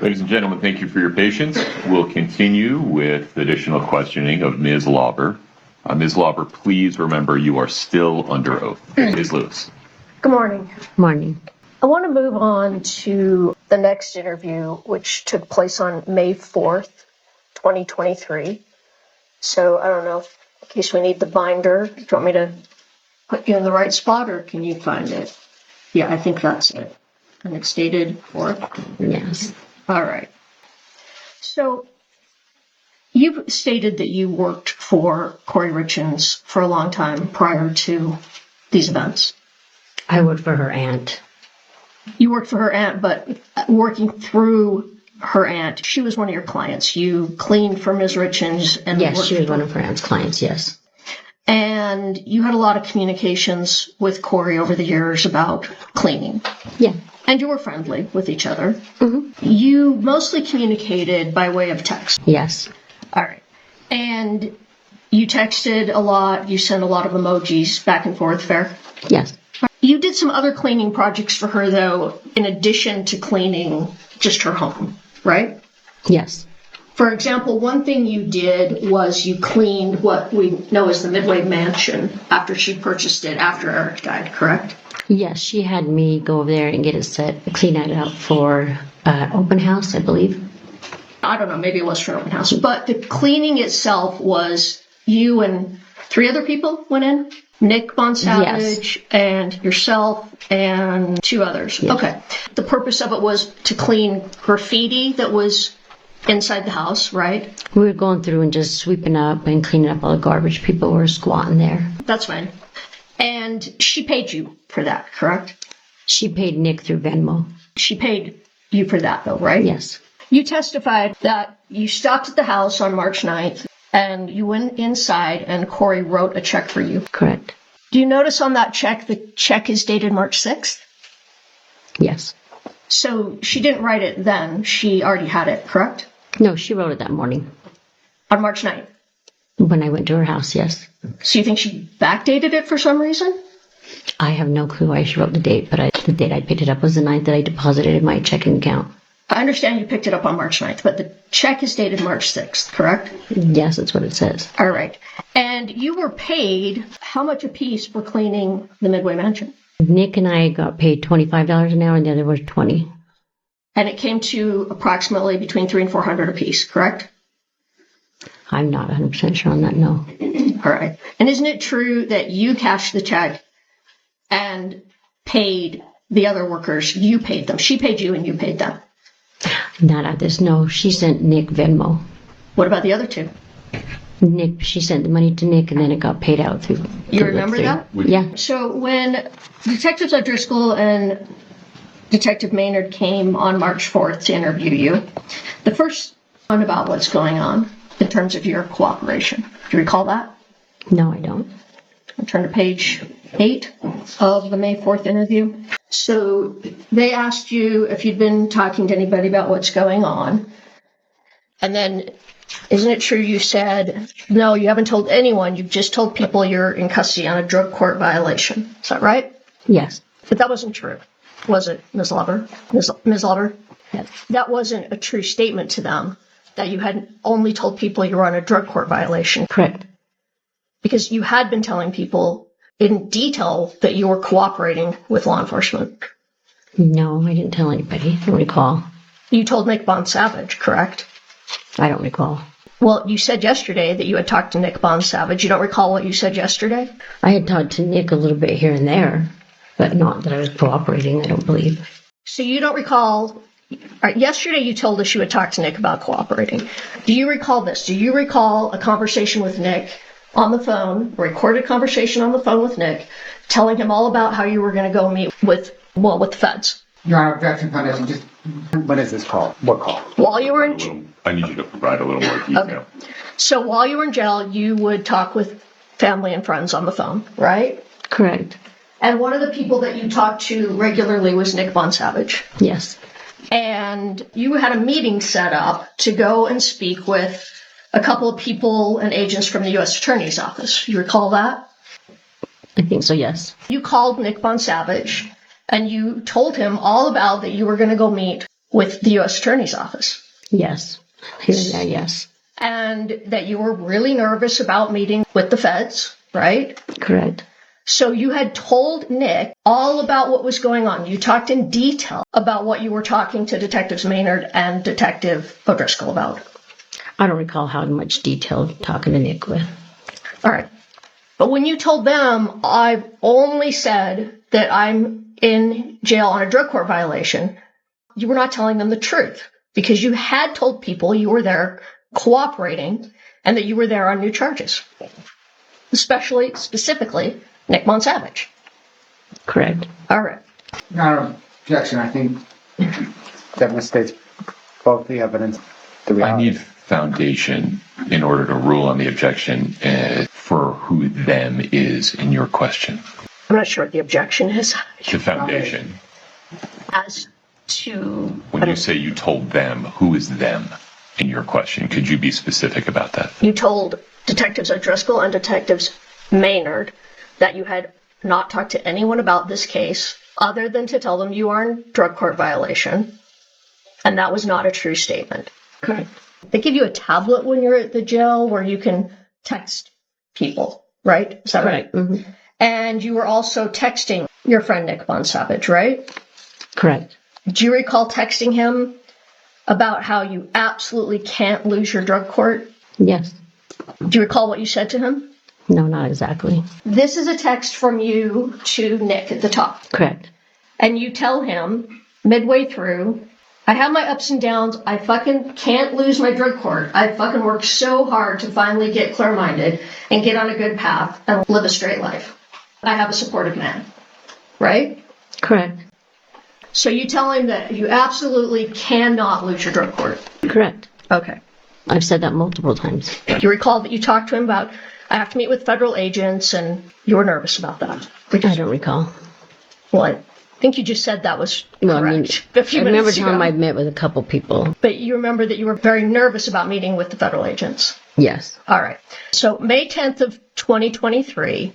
Ladies and gentlemen, thank you for your patience. We'll continue with additional questioning of Ms. Lauber. Ms. Lauber, please remember you are still under oath. Ms. Lewis. Good morning. Morning. I want to move on to the next interview, which took place on May 4th, 2023. So I don't know, in case we need the binder, do you want me to put you in the right spot, or can you find it? Yeah, I think that's it. And it's dated 4th? Yes. All right. So you've stated that you worked for Corey Richens for a long time prior to these events. I worked for her aunt. You worked for her aunt, but working through her aunt, she was one of your clients. You cleaned for Ms. Richens. And yes, she was one of her aunt's clients, yes. And you had a lot of communications with Corey over the years about cleaning. Yeah. And you were friendly with each other. Mm-hmm. You mostly communicated by way of text. Yes. All right. And you texted a lot. You sent a lot of emojis back and forth, fair? Yes. You did some other cleaning projects for her, though, in addition to cleaning just her home, right? Yes. For example, one thing you did was you cleaned what we know as the Midway Mansion after she purchased it after Eric died, correct? Yes, she had me go over there and get it clean it out for open house, I believe. I don't know, maybe it was for an open house. But the cleaning itself was you and 3 other people went in? Nick Bonsavage, yes, and yourself and 2 others. Yes. Okay. The purpose of it was to clean graffiti that was inside the house, right? We were going through and just sweeping up and cleaning up all the garbage. People were squatting there. That's fine. And she paid you for that, correct? She paid Nick through Venmo. She paid you for that, though, right? Yes. You testified that you stopped at the house on March 9th and you went inside and Corey wrote a check for you. Correct. Do you notice on that check, the check is dated March 6th? Yes. So she didn't write it then. She already had it, correct? No, she wrote it that morning. On March 9th? When I went to her house, yes. So you think she backdated it for some reason? I have no clue why she wrote the date, but the date I picked it up was the 9th that I deposited in my checking account. I understand you picked it up on March 9th, but the check is dated March 6th, correct? Yes, that's what it says. All right. And you were paid how much a piece for cleaning the Midway Mansion? Nick and I got paid $25 an hour and the other was $20. And it came to approximately between $300 and $400 a piece, correct? I'm not 100% sure on that, no. All right. And isn't it true that you cashed the check and paid the other workers? You paid them. She paid you and you paid them. Not at this, no. She sent Nick Venmo. What about the other 2? Nick, she sent the money to Nick and then it got paid out through. You remember that? Yeah. So when Detectives O'Driscoll and Detective Maynard came on March 4th to interview you, the first one about what's going on in terms of your cooperation. Do you recall that? No, I don't. I'll turn to page 8 of the May 4th interview. So they asked you if you'd been talking to anybody about what's going on. And then, isn't it true you said, no, you haven't told anyone, you've just told people you're in custody on a drug court violation. Is that right? Yes. But that wasn't true, was it, Ms. Lauber? Ms. Lauber? Yes. That wasn't a true statement to them, that you had only told people you were on a drug court violation. Correct. Because you had been telling people in detail that you were cooperating with law enforcement. No, I didn't tell anybody. I don't recall. You told Nick Bonsavage, correct? I don't recall. Well, you said yesterday that you had talked to Nick Bonsavage. You don't recall what you said yesterday? I had talked to Nick a little bit here and there, but not that I was cooperating, I don't believe. So you don't recall... Yesterday you told us you had talked to Nick about cooperating. Do you recall this? Do you recall a conversation with Nick on the phone, a recorded conversation on the phone with Nick, telling him all about how you were going to go meet with the feds? Your Honor, objection foundation, just, what is this call? What call? While you were in... I need you to provide a little more detail. Okay. So while you were in jail, you would talk with family and friends on the phone, right? Correct. And one of the people that you talked to regularly was Nick Bonsavage. Yes. And you had a meeting set up to go and speak with a couple of people and agents from the U.S. Attorney's Office. You recall that? I think so, yes. You called Nick Bonsavage and you told him all about that you were going to go meet with the U.S. Attorney's Office. Yes. Here and there, yes. And that you were really nervous about meeting with the feds, right? Correct. So you had told Nick all about what was going on. You talked in detail about what you were talking to Detectives Maynard and Detective O'Driscoll about. I don't recall how much detail talking to Nick with. All right. But when you told them, I've only said that I'm in jail on a drug court violation, you were not telling them the truth because you had told people you were there cooperating and that you were there on new charges, specifically Nick Monsavage. Correct. All right. Not objection. I think that misstates both the evidence. The I reality. need foundation in order to rule on the objection for who them is in your question. I'm not sure what the objection is The foundation. as to When you say you told them, who is them in your question? Could you be specific about that? you told Detectives O'Driscoll and Detectives Maynard that you had not talked to anyone about this case other than to tell them you are in drug court violation, and that was not a true statement. Correct. They give you a tablet when you're at the jail where you can text people, right? Is that right? Mm-hmm. And you were also texting your friend Nick Monsavage, right? Correct. Do you recall texting him about how you absolutely can't lose your drug court? Yes. Do you recall what you said to him? No, not exactly. This is a text from you to Nick at the top. Correct. And you tell him midway through, I have my ups and downs. I fucking can't lose my drug court. I fucking worked so hard to finally get clear-minded and get on a good path and live a straight life. I have a supportive man. Right? Correct. So you tell him that you absolutely cannot lose your drug court. Correct. Okay. I've said that multiple times. You recall that you talked to him about, I have to meet with federal agents, and you were nervous about that. I don't recall. Well, I think you just said that was Well, I mean, correct a few I remember minutes telling him ago. I'd met with a couple people. But you remember that you were very nervous about meeting with the federal agents. Yes. All right. So May 10th of 2023,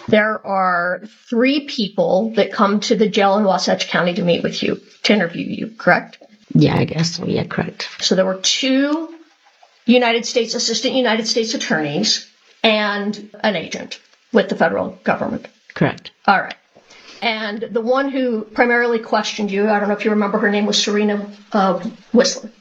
there are 3 people that come to the jail in Wasatch County to meet with you, to interview you, correct? Yeah, I guess so. Yeah, correct. So there were 2 assistant United States attorneys and an agent with the federal government. Correct. All right. And the one who primarily questioned you, I don't know if you remember, her name was Serena Whistler. Do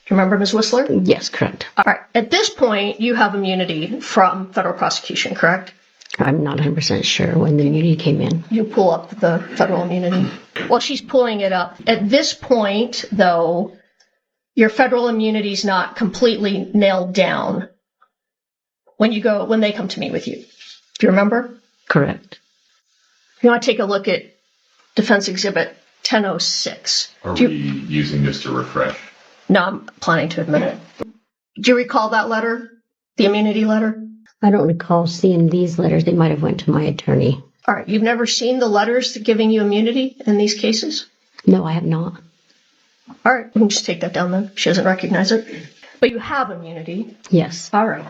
you remember Ms. Whistler? Yes, correct. All right. At this point, you have immunity from federal prosecution, correct? I'm not 100% sure when the immunity came in. You pull up the federal immunity. Well, she's pulling it up. At this point, though, your federal immunity is not completely nailed down when they come to meet with you. Do you remember? Correct. You want to take a look at Defense Exhibit 1006. Are we using this to refresh? No, I'm planning to admit it. Do you recall that letter? The immunity letter? I don't recall seeing these letters. They might have went to my attorney. All right. You've never seen the letters giving you immunity in these cases? No, I have not. All right. We can just take that down then. She doesn't recognize it. But you have immunity. Yes. All right.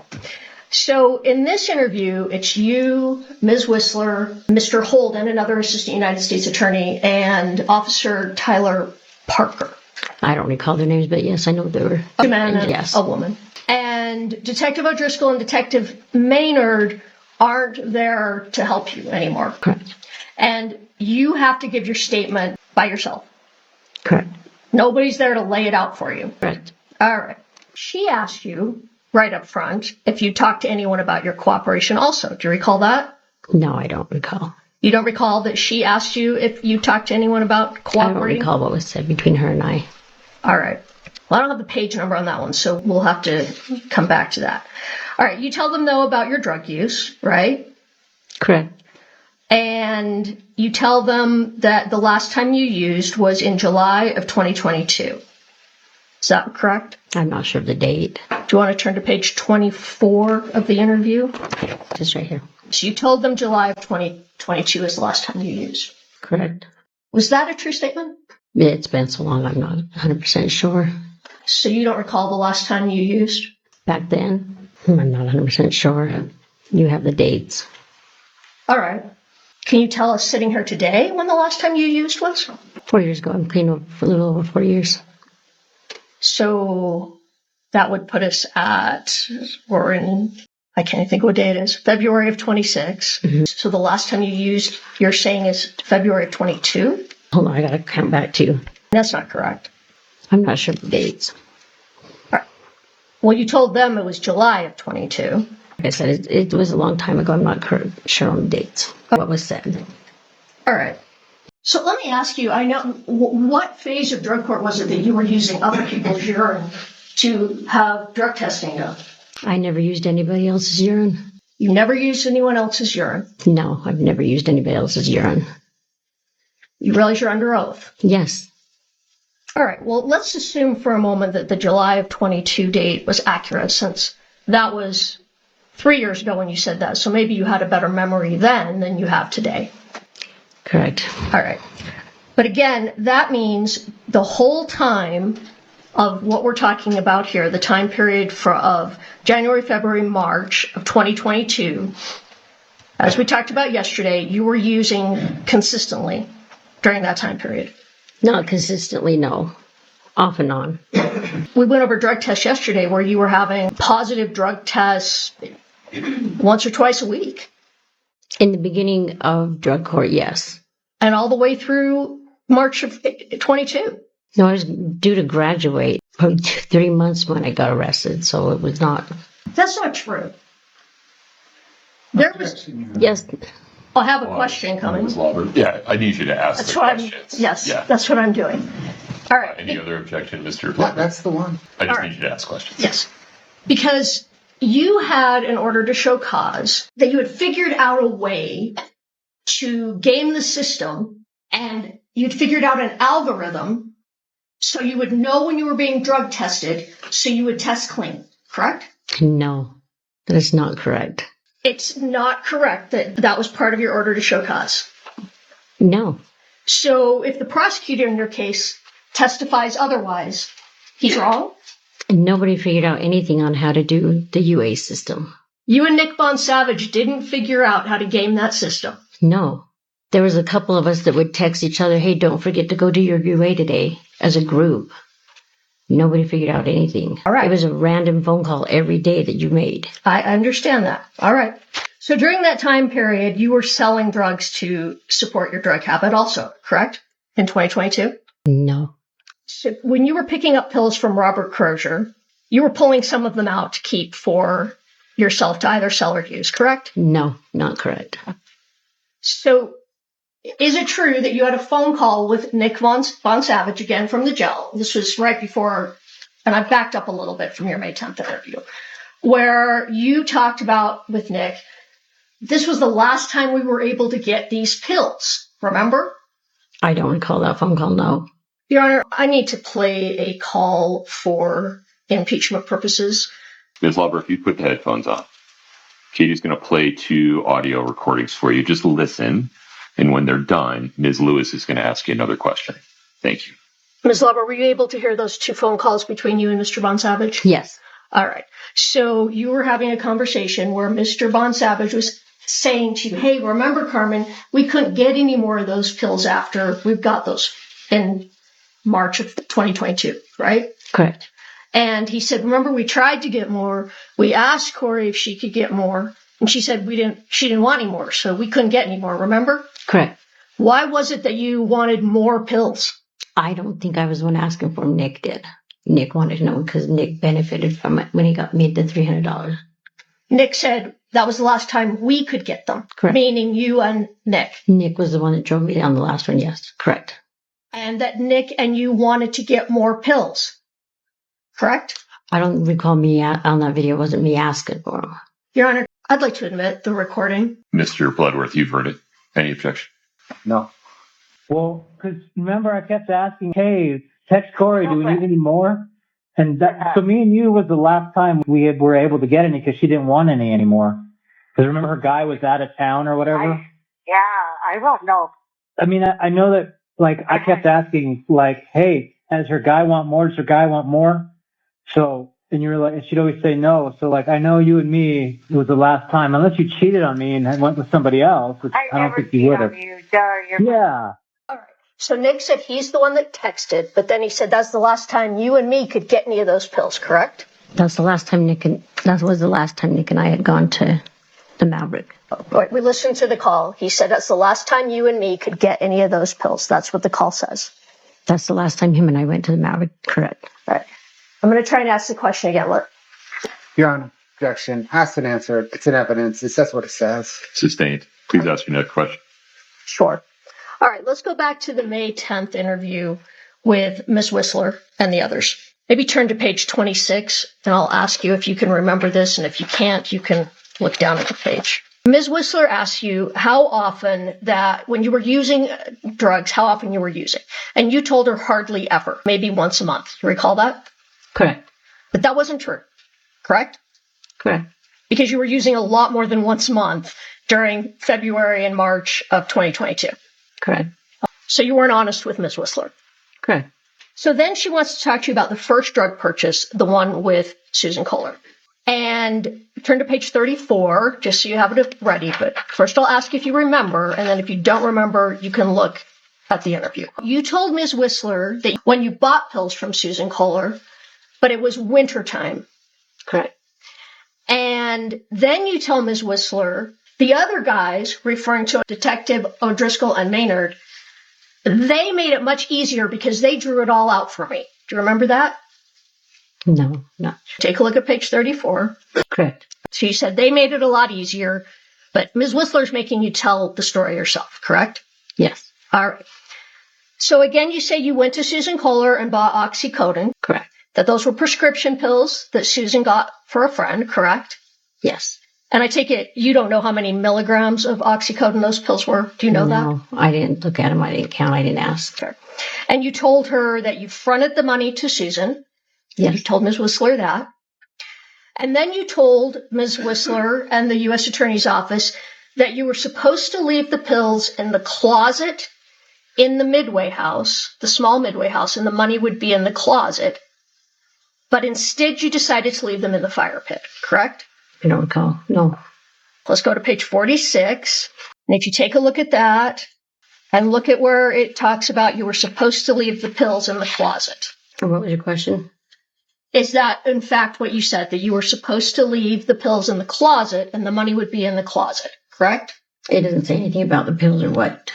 So in this interview, it's you, Ms. Whistler, Mr. Holden, another assistant United States attorney, and Officer Tyler Parker. I don't recall their names, but yes, I know they were. A man and yes. a woman. And Detective O'Driscoll and Detective Maynard aren't there to help you anymore. Correct. And you have to give your statement by yourself. Correct. Nobody's there to lay it out for you. Correct. All right. She asked you right up front if you talked to anyone about your cooperation also. Do you recall that? No, I don't recall. You don't recall that she asked you if you talked to anyone about cooperating? I don't recall what was said between her and I. All right. Well, I don't have the page number on that one, so we'll have to come back to that. All right. You tell them, though, about your drug use, right? Correct. And you tell them that the last time you used was in July of 2022. Is that correct? I'm not sure of the date. Do you want to turn to page 24 of the interview? Just right here. So you told them July of 2022 is the last time you used. Correct. Was that a true statement? It's been so long, I'm not 100% sure. So you don't recall the last time you used? Back then, I'm not 100% sure. You have the dates. All right. Can you tell us sitting here today when the last time you used was? 4 years ago. I'm clean for a little over 4 years. So that would put us at, we're in, I can't think what day it is, February of 26. So the last time you used, you're saying is February of 22? Hold on, I gotta count back to you. That's not correct. I'm not sure the dates. All right. Well, you told them it was July of 22. Like I said, it was a long time ago. I'm not sure on the dates. What was said. All right. So let me ask you, I know, what phase of drug court was it that you were using other people's urine to have drug testing done? I never used anybody else's urine. You never used anyone else's urine? No, I've never used anybody else's urine. You realize you're under oath? Yes. All right. Well, let's assume for a moment that the July of 22 date was accurate, since that was 3 years ago when you said that. So maybe you had a better memory then than you have today. Correct. All right. But again, that means the whole time of what we're talking about here, the time period of January, February, March of 2022, as we talked about yesterday, you were using consistently during that time period. Not consistently, no. Off and on. We went over drug tests yesterday where you were having positive drug tests once or twice a week. In the beginning of drug court, yes. And all the way through March of 22. No, I was due to graduate for 3 months when I got arrested, so it was not. That's not true. There was. Yes. I'll have a question coming. Ms. Lauber. Yeah, I need you to ask That's the what questions. Yes, Yeah. that's what I'm doing. All right. Any other objection, Mr. Klein? That's the one. I just all right. need you to ask questions. Yes. Because you had an order to show cause that you had figured out a way to game the system, and you'd figured out an algorithm so you would know when you were being drug tested, so you would test clean, correct? No, that is not correct. It's not correct that that was part of your order to show cause. No. So if the prosecutor in your case testifies otherwise, he's wrong? Nobody figured out anything on how to do the UA system. You and Nick Von Savage didn't figure out how to game that system. No. There was a couple of us that would text each other, hey, don't forget to go do your UA today, as a group. Nobody figured out anything. All right. It was a random phone call every day that you made. I understand that. All right. So during that time period, you were selling drugs to support your drug habit also, correct? In 2022? No. So when you were picking up pills from Robert Crozier, you were pulling some of them out to keep for yourself to either sell or use, correct? No, not correct. So is it true that you had a phone call with Nick Von Savage, again from the jail? This was right before, and I backed up a little bit from your May 10th interview, where you talked about with Nick, this was the last time we were able to get these pills, remember? I don't recall that phone call, no. Your Honor, I need to play a call for impeachment purposes. Ms. Lauber, if you put the headphones on, Katie's going to play 2 audio recordings for you. Just listen. And when they're done, Ms. Lewis is going to ask you another question. Thank you. Ms. Lauber, were you able to hear those 2 phone calls between you and Mr. Von Savage? Yes. All right. So you were having a conversation where Mr. Von Savage was saying to you, hey, remember, Carmen, we couldn't get any more of those pills after we've got those in March of 2022, right? Correct. And he said, remember, we tried to get more. We asked Corey if she could get more. And she said she didn't want any more, so we couldn't get any more, remember? Correct. Why was it that you wanted more pills? I don't think I was the one asking for them. Nick did. Nick wanted to know because Nick benefited from it when he got made the $300. Nick said that was the last time we could get them. Correct. Meaning you and Nick. Nick was the one that drove me down the last one, yes. Correct. And that Nick and you wanted to get more pills. Correct? I don't recall me on that video. It wasn't me asking for them. Your Honor, I'd like to admit the recording. Mr. Bloodworth, you've heard it. Any objection? No. Well, because remember I kept asking, hey, text Corey, do we need any more? And that, so me and you was the last time we were able to get any because she didn't want any anymore. Because remember her guy was out of town or whatever? I don't know. I mean, I know that, like, I kept asking, like, hey, does her guy want more? Does her guy want more? So And you were like, and she'd always say no. So like, I know you and me, it was the last time, unless you cheated on me and went with somebody else, which I don't think you would have. Yeah. So Nick said he's the one that texted, but then he said that's the last time you and me could get any of those pills, correct? That was the last time Nick and I had gone to the Maverick. Right, we listened to the call. He said that's the last time you and me could get any of those pills. That's what the call says. That's the last time him and I went to the Maverick, correct. Right. I'm going to try and ask the question again. Look. Your Honor, objection. Asked and answered. It's in evidence. It says what it says. Sustained. Please ask your next question. Sure. All right, let's go back to the May 10th interview with Ms. Whistler and the others. Maybe turn to page 26, and I'll ask you if you can remember this, and if you can't, you can look down at the page. Ms. Whistler asks you how often that when you were using drugs, how often you were using. And you told her hardly ever, maybe once a month. You recall that? Correct. But that wasn't true, correct? Correct. Because you were using a lot more than once a month during February and March of 2022. Correct. So you weren't honest with Ms. Whistler. Correct. So then she wants to talk to you about the first drug purchase, the one with Susan Kohler. And turn to page 34, just so you have it ready. But first I'll ask if you remember, and then if you don't remember, you can look at the interview. You told Ms. Whistler that when you bought pills from Susan Kohler, but it was wintertime. Correct. And then you tell Ms. Whistler, the other guys, referring to Detective O'Driscoll and Maynard, they made it much easier because they drew it all out for me. Do you remember that? No, not. Take a look at page 34. Correct. She said they made it a lot easier, but Ms. Whistler's making you tell the story yourself, correct? Yes. All right. So again, you say you went to Susan Kohler and bought oxycodone. Correct. That those were prescription pills that Susan got for a friend, correct? Yes. And I take it you don't know how many milligrams of oxycodone those pills were. Do you know that? No, I didn't look at them. I didn't count. I didn't ask. Sure. And you told her that you fronted the money to Susan. Yes. You told Ms. Whistler that. And then you told Ms. Whistler and the U.S. Attorney's Office that you were supposed to leave the pills in the closet in the Midway house, the small Midway house, and the money would be in the closet. But instead, you decided to leave them in the fire pit, correct? I don't recall. No. Let's go to page 46. And if you take a look at that and look at where it talks about you were supposed to leave the pills in the closet. And what was your question? Is that, in fact, what you said, that you were supposed to leave the pills in the closet and the money would be in the closet, correct? It doesn't say anything about the pills or what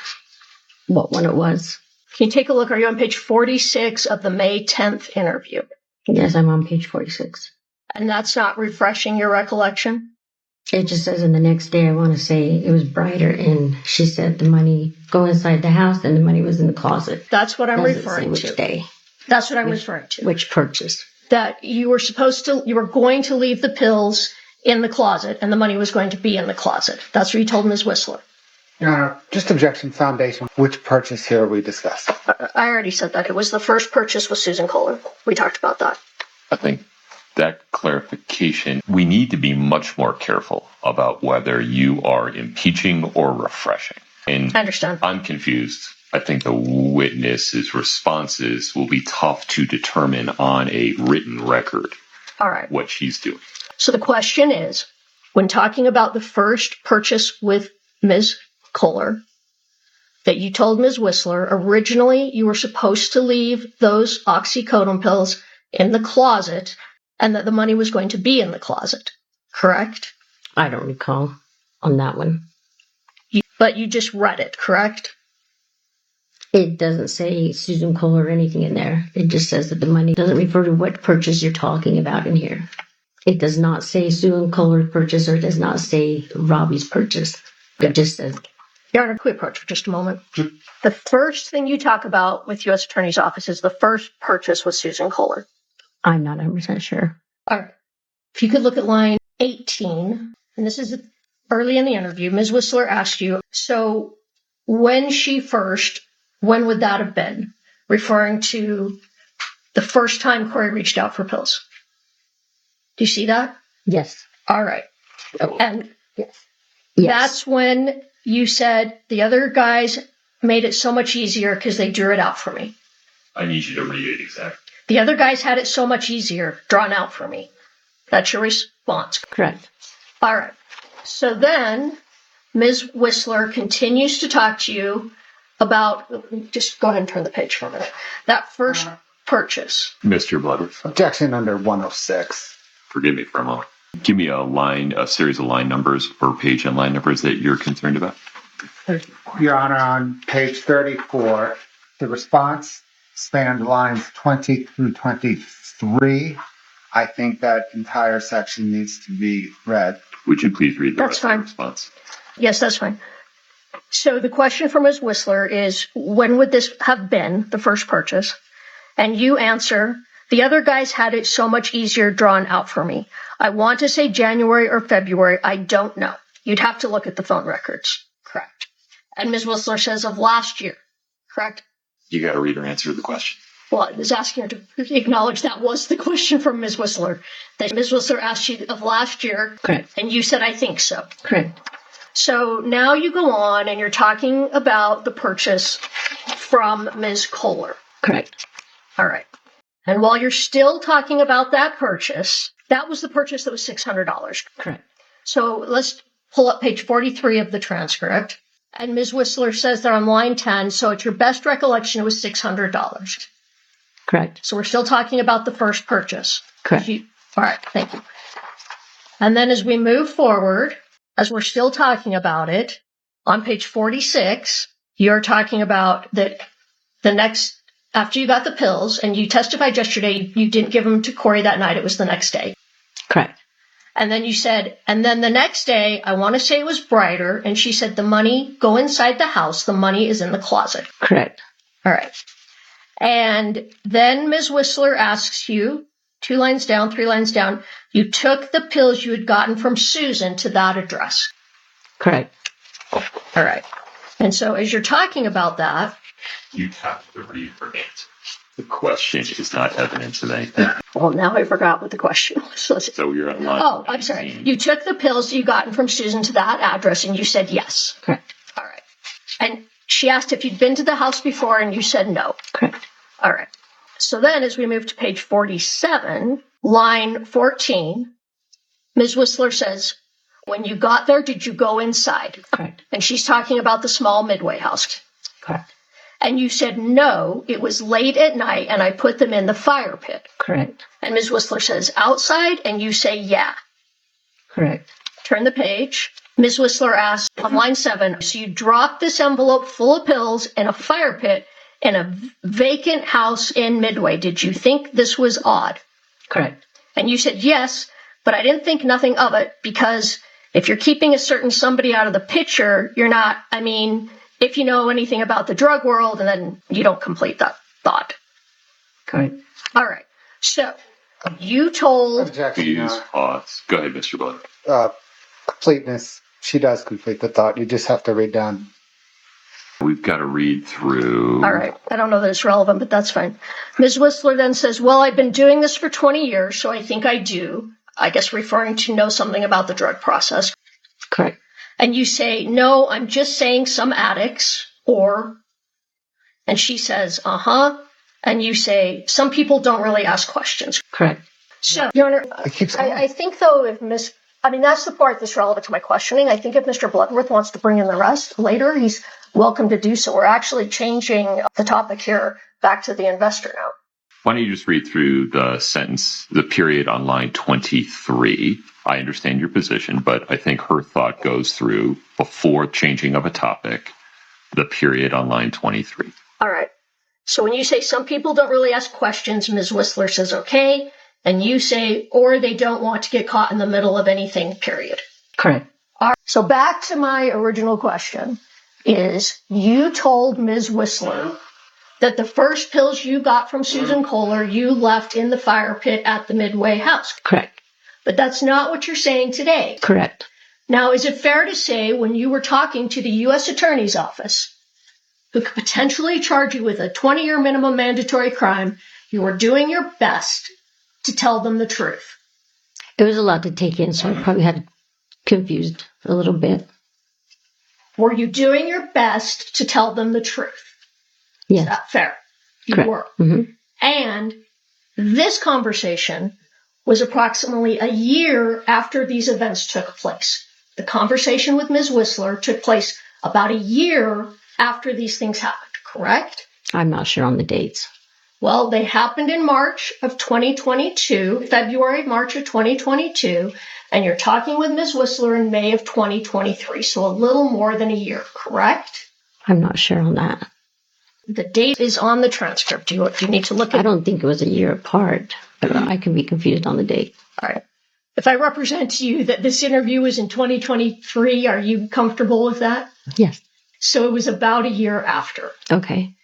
one it was. Can you take a look? Are you on page 46 of the May 10th interview? Yes, I'm on page 46. And that's not refreshing your recollection? It just says in the next day, I want to say it was brighter, and she said the money go inside the house and the money was in the closet. That's what I'm Doesn't referring say to. which day. That's what I'm referring to. Which purchase. That you were going to leave the pills in the closet and the money was going to be in the closet. That's what you told Ms. Whistler. Your Honor, just objection foundation. Which purchase here are we discussing? I already said that. It was the first purchase with Susan Kohler. We talked about that. I think that clarification, we need to be much more careful about whether you are impeaching or refreshing. And I understand. I'm confused. I think the witness's responses will be tough to determine on a written record. All right. What she's doing. So the question is, when talking about the first purchase with Ms. Kohler, that you told Ms. Whistler, originally you were supposed to leave those oxycodone pills in the closet and that the money was going to be in the closet, correct? I don't recall on that one. But you just read it, correct? It doesn't say Susan Kohler or anything in there. It just says that the money doesn't refer to what purchase you're talking about in here. It does not say Susan Kohler's purchase or it does not say Robbie's purchase. It just says... Your Honor, can we approach for just a moment? The first thing you talk about with U.S. Attorney's Office is the first purchase with Susan Kohler. I'm not 100% sure. All right. If you could look at line 18, and this is early in the interview, Ms. Whistler asked you, so when would that have been? Referring to the first time Corey reached out for pills. Do you see that? Yes. All right. And yes. That's when you said the other guys made it so much easier because they drew it out for me. I need you to read it exactly. The other guys had it so much easier, drawn out for me. That's your response. Correct. All right. So then Ms. Whistler continues to talk to you about, just go ahead and turn the page for a minute, that first purchase. Mr. Bloodworth, Objection under 106. forgive me for a moment. Give me a series of line numbers or page and line numbers that you're concerned about. Your Honor, on page 34, the response spanned lines 20 through 23. I think that entire section needs to be read. Would you please read the That's rest of fine. the response? Yes, that's fine. So the question from Ms. Whistler is, when would this have been, the first purchase? And you answer, the other guys had it so much easier drawn out for me. I want to say January or February. I don't know. You'd have to look at the phone records. Correct. And Ms. Whistler says of last year. Correct? You got to read her answer to the question. Well, I was asking her to acknowledge that was the question from Ms. Whistler. That Ms. Whistler asked you of last year. Correct. And you said, I think so. Correct. So now you go on and you're talking about the purchase from Ms. Kohler. Correct. All right. And while you're still talking about that purchase, that was the purchase that was $600. Correct. So let's pull up page 43 of the transcript. And Ms. Whistler says that on line 10, so at your best recollection, it was $600. Correct. So we're still talking about the first purchase. Correct. All right. Thank you. And then as we move forward, as we're still talking about it, on page 46, you're talking about that the next, after you got the pills, and you testified yesterday, you didn't give them to Corey that night, it was the next day. Correct. And then you said, and then the next day, I want to say it was brighter, and she said, the money, go inside the house, the money is in the closet. Correct. All right. And then Ms. Whistler asks you, 2 lines down, 3 lines down, you took the pills you had gotten from Susan to that address. Correct. All right. And so as you're talking about that, You have to read her answer. The question is not evidence of anything. well, now I forgot what the question was. So you're on line. Oh, I'm sorry. You took the pills you gotten from Susan to that address, and you said yes. Correct. All right. And she asked if you'd been to the house before, and you said no. Correct. All right. So then as we move to page 47, line 14, Ms. Whistler says, when you got there, did you go inside? Correct. And she's talking about the small Midway house. Correct. And you said, no, it was late at night, and I put them in the fire pit. Correct. And Ms. Whistler says, outside, and you say, yeah. Correct. Turn the page. Ms. Whistler asks on line 7, so you dropped this envelope full of pills in a fire pit in a vacant house in Midway. Did you think this was odd? Correct. And you said, yes, but I didn't think nothing of it, because if you're keeping a certain somebody out of the picture, you're not, if you know anything about the drug world, and then you don't complete that thought. Correct. All right. So you told, Objection, Your Use Honor. pause. Go ahead, Mr. Blood. Completeness. She does complete the thought. You just have to read down. We've got to read through. all right, I don't know that it's relevant, but that's fine. Ms. Whistler then says, well, I've been doing this for 20 years, so I think I do. I guess referring to know something about the drug process. Correct. And you say, no, I'm just saying some addicts, and she says, and you say, some people don't really ask questions. Correct. So, Your Honor, It keeps going. I think, though, if that's the part that's relevant to my questioning. I think if Mr. Bloodworth wants to bring in the rest later, he's welcome to do so. We're actually changing the topic here back to the investor note. Why don't you just read through the sentence, the period on line 23? I understand your position, but I think her thought goes through before changing of a topic, the period on line 23. All right. So when you say some people don't really ask questions, Ms. Whistler says, okay. And you say, or they don't want to get caught in the middle of anything, period. Correct. All right. So back to my original question is, you told Ms. Whistler that the first pills you got from Susan Kohler, you left in the fire pit at the Midway house. Correct. But that's not what you're saying today. Correct. Now, is it fair to say when you were talking to the U.S. Attorney's Office, who could potentially charge you with a 20-year minimum mandatory crime, you were doing your best to tell them the truth? It was a lot to take in, so I probably had confused a little bit. Were you doing your best to tell them the truth? Is Yes. that fair? You Correct. were. Mm-hmm. And This conversation was approximately a year after these events took place. The conversation with Ms. Whistler took place about a year after these things happened, correct? I'm not sure on the dates. Well, they happened in March of 2022, February, March of 2022, and you're talking with Ms. Whistler in May of 2023, so a little more than a year, correct? I'm not sure on that. The date is on the transcript. Do you need to look at I don't think it was a year apart, but I can be confused on the date. All right. If I represent to you that this interview was in 2023, are you comfortable with that? Yes. So it was about a year after. Okay.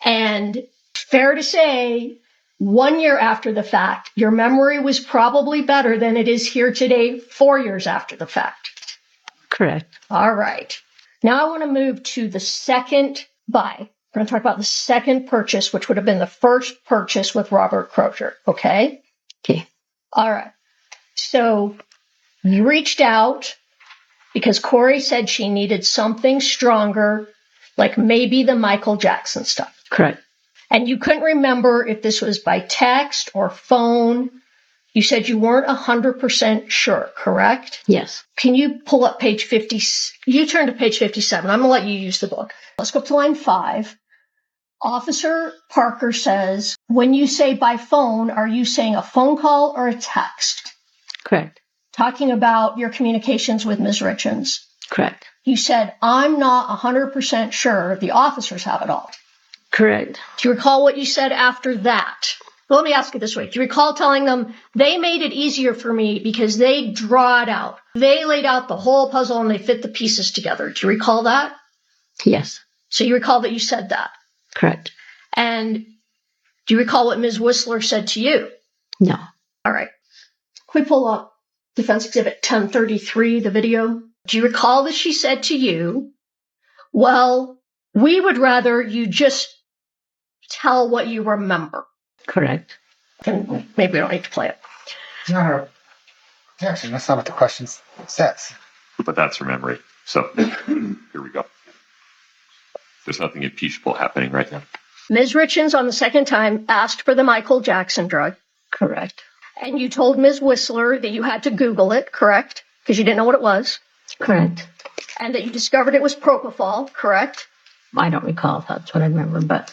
And fair to say, 1 year after the fact, your memory was probably better than it is here today, 4 years after the fact. Correct. All right. Now I want to move to the second buy. We're going to talk about the second purchase, which would have been the first purchase with Robert Crozier. Okay? Okay. All right. So you reached out because Corey said she needed something stronger, like maybe the Michael Jackson stuff. Correct. And you couldn't remember if this was by text or phone. You said you weren't 100% sure, correct? Yes. Can you pull up page 50? You turn to page 57. I'm going to let you use the book. Let's go up to line 5. Officer Parker says, when you say by phone, are you saying a phone call or a text? Correct. Talking about your communications with Ms. Richens. Correct. You said, I'm not 100% sure the officers have it all. Correct. Do you recall what you said after that? Well, let me ask you this way. Do you recall telling them they made it easier for me because they draw it out? They laid out the whole puzzle and they fit the pieces together. Do you recall that? Yes. So you recall that you said that? Correct. And do you recall what Ms. Whistler said to you? No. All right. Can we pull up Defense Exhibit 1033, the video? Do you recall that she said to you, well, we would rather you just tell what you remember? Correct. And maybe we don't need to play it. No, actually, that's not what the question says. But that's her memory. So here we go. There's nothing impeachable happening right now. Ms. Richens, on the second time, asked for the Michael Jackson drug. Correct. And you told Ms. Whistler that you had to Google it, correct? Because you didn't know what it was. Correct. And that you discovered it was propofol, correct? I don't recall if that's what I remember, but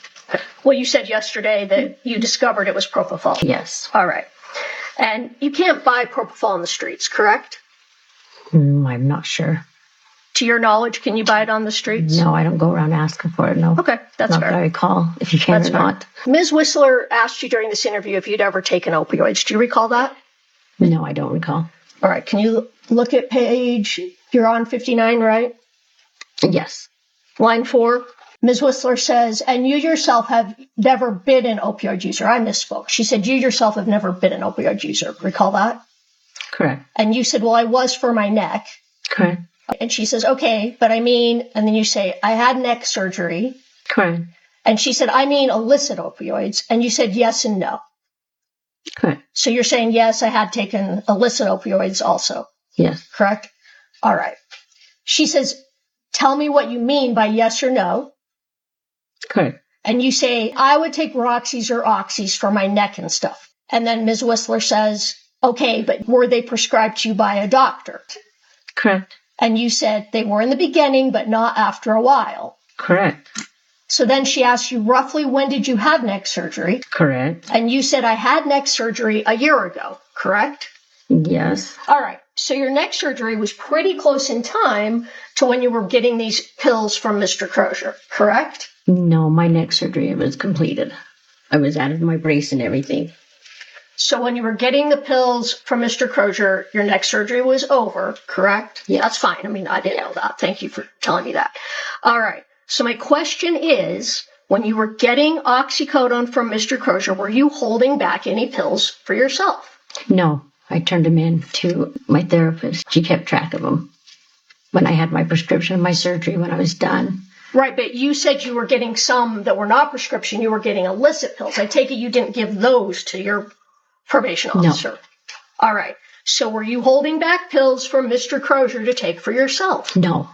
Well, you said yesterday that you discovered it was propofol. yes. All right. And you can't buy propofol in the streets, correct? I'm not sure. To your knowledge, can you buy it on the streets? No, I don't go around asking for it. No. Okay, that's Not fair. that I recall if you can That's or fair. not. Ms. Whistler asked you during this interview if you'd ever taken opioids. Do you recall that? No, I don't recall. All right. Can you look at page, you're on 59, right? Yes. Line 4. Ms. Whistler says, and you yourself have never been an opioid user. I misspoke. She said, you yourself have never been an opioid user. Recall that? Correct. And you said, well, I was for my neck. Correct. And she says, okay, but I mean, and then you say, I had neck surgery. Correct. And she said, I mean illicit opioids. And you said yes and no. Correct. So you're saying, yes, I had taken illicit opioids also, Yes. correct? All right. She says, tell me what you mean by yes or no. Correct. And you say, I would take Roxy's or Oxys for my neck and stuff. And then Ms. Whistler says, okay, but were they prescribed to you by a doctor? Correct. And you said they were in the beginning, but not after a while. Correct. So then she asked you, roughly when did you have neck surgery? Correct. And you said, I had neck surgery a year ago, correct? Yes. All right. So your neck surgery was pretty close in time to when you were getting these pills from Mr. Crozier, correct? No, my neck surgery was completed. I was out of my brace and everything. So when you were getting the pills from Mr. Crozier, your neck surgery was over, correct? Yes. That's fine. I mean, I didn't know that. Thank you for telling me that. All right. So my question is, when you were getting oxycodone from Mr. Crozier, were you holding back any pills for yourself? No, I turned them in to my therapist. She kept track of them. When I had my prescription, my surgery, when I was done. Right, but you said you were getting some that were not prescription. You were getting illicit pills. I take it you didn't give those to your probation officer. No. All right. So were you holding back pills from Mr. Crozier to take for yourself? No,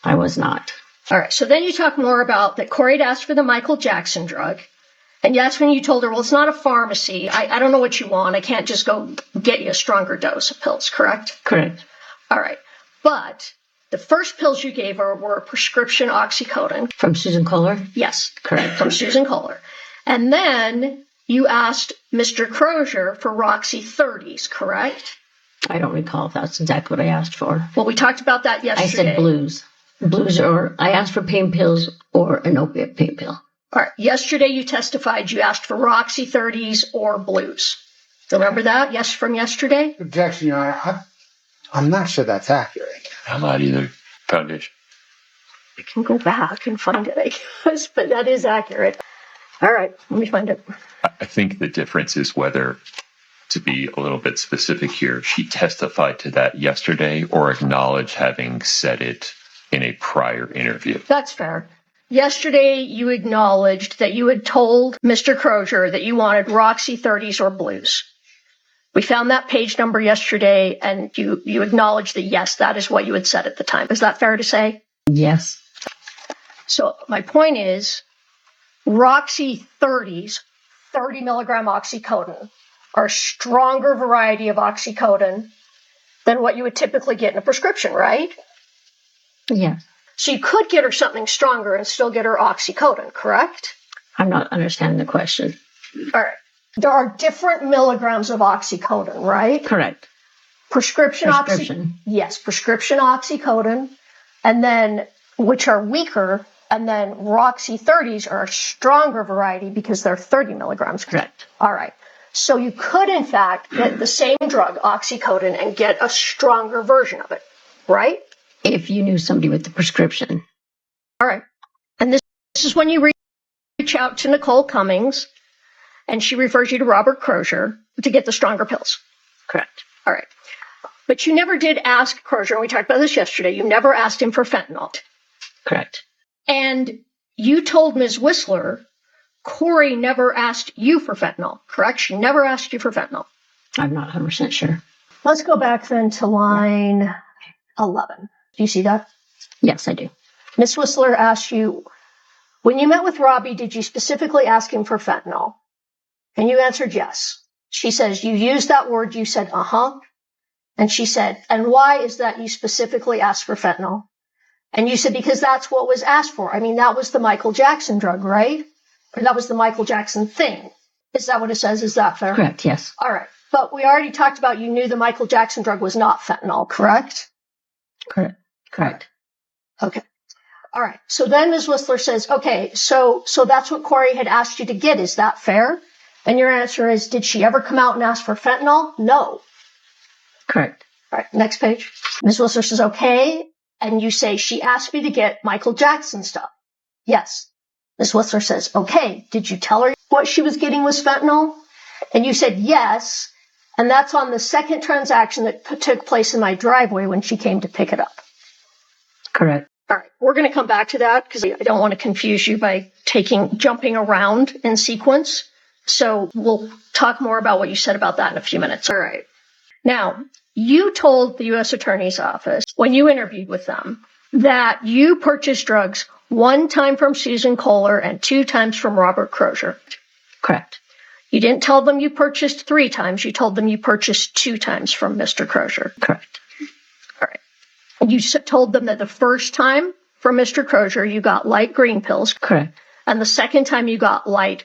I was not. All right. So then you talk more about that Corey had asked for the Michael Jackson drug. And that's when you told her, well, it's not a pharmacy. I don't know what you want. I can't just go get you a stronger dose of pills, correct? Correct. All right. But the first pills you gave her were prescription oxycodone. From Susan Kohler? Yes. Correct. From Susan Kohler. And then you asked Mr. Crozier for Roxy 30s, correct? I don't recall if that's exactly what I asked for. Well, we talked about that yesterday. I said blues. Blues, or I asked for pain pills or an opiate pain pill. All right. Yesterday you testified you asked for Roxy 30s or blues. Remember that? Yes, from yesterday? Objection, Your Honor. I'm not sure that's accurate. I'm not either. Foundation. I can go back and find it, I guess, but that is accurate. All right. Let me find it. I think the difference is whether, to be a little bit specific here, she testified to that yesterday or acknowledged having said it in a prior interview. That's fair. Yesterday, you acknowledged that you had told Mr. Crozier that you wanted Roxy 30s or blues. We found that page number yesterday, and you acknowledged that, yes, that is what you had said at the time. Is that fair to say? Yes. So my point is, Roxy 30s, 30 milligram oxycodone, are a stronger variety of oxycodone than what you would typically get in a prescription, right? Yes. So you could get her something stronger and still get her oxycodone, correct? I'm not understanding the question. All right. There are different milligrams of oxycodone, right? Correct. Prescription. Yes, prescription oxycodone, and then, which are weaker, and then Roxy 30s are a stronger variety because they're 30 milligrams. Correct. All right. So you could, in fact, get the same drug, oxycodone, and get a stronger version of it, right? If you knew somebody with the prescription. All right. And this is when you reach out to Nicole Cummings, and she refers you to Robert Crozier to get the stronger pills. Correct. All right. But you never did ask Crozier, and we talked about this yesterday, you never asked him for fentanyl. Correct. And you told Ms. Whistler, Corey never asked you for fentanyl, correct? She never asked you for fentanyl. I'm not 100% sure. Let's go back then to line 11. Do you see that? Yes, I do. Ms. Whistler asked you, when you met with Robbie, did you specifically ask him for fentanyl? And you answered yes. She says, you used that word, you said, uh-huh. And she said, and why is that you specifically asked for fentanyl? And you said, because that's what was asked for. I mean, that was the Michael Jackson drug, right? Or that was the Michael Jackson thing. Is that what it says? Is that fair? Correct, yes. All right. But we already talked about you knew the Michael Jackson drug was not fentanyl, correct? Correct. Correct. Okay. All right. So then Ms. Whistler says, okay, so that's what Corey had asked you to get. Is that fair? And your answer is, did she ever come out and ask for fentanyl? No. Correct. All right. Next page. Ms. Whistler says, okay. And you say, she asked me to get Michael Jackson stuff. Yes. Ms. Whistler says, okay. Did you tell her what she was getting was fentanyl? And you said, yes. And that's on the second transaction that took place in my driveway when she came to pick it up. Correct. All right. We're going to come back to that because I don't want to confuse you by jumping around in sequence. So we'll talk more about what you said about that in a few minutes. All right. Now, you told the U.S. Attorney's Office when you interviewed with them that you purchased drugs 1 time from Susan Kohler and 2 times from Robert Crozier. Correct. You didn't tell them you purchased 3 times. You told them you purchased 2 times from Mr. Crozier. Correct. All right. You told them that the first time from Mr. Crozier, you got light green pills. Correct. And the second time you got light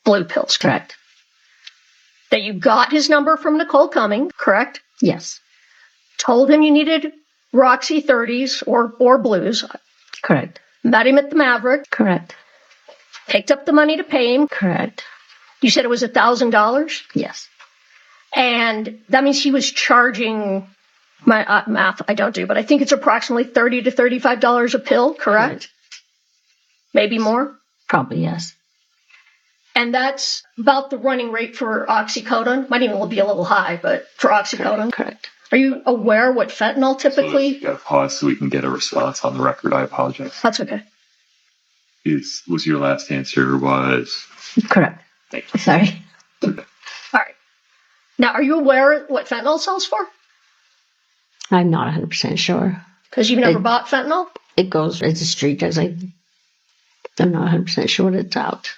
blue pills. Correct. That you got his number from Nicole Cummings, correct? Yes. Told him you needed Roxy 30s or blues. Correct. Met him at the Maverick. Correct. Picked up the money to pay him. Correct. You said it was $1,000? Yes. And that means he was charging, my math I don't do, but I think it's approximately $30 to $35 a pill, correct? Maybe more? Probably, yes. And that's about the running rate for oxycodone. Might even be a little high, but for oxycodone. Correct. Are you aware what fentanyl typically? So let's pause so we can get a response on the record. I apologize. That's okay. Was your last answer was? Correct. Thank you. Sorry. All right. Now, are you aware what fentanyl sells for? I'm not 100% sure. Because you've never bought fentanyl? It's a street drug. I'm not 100% sure what it's out.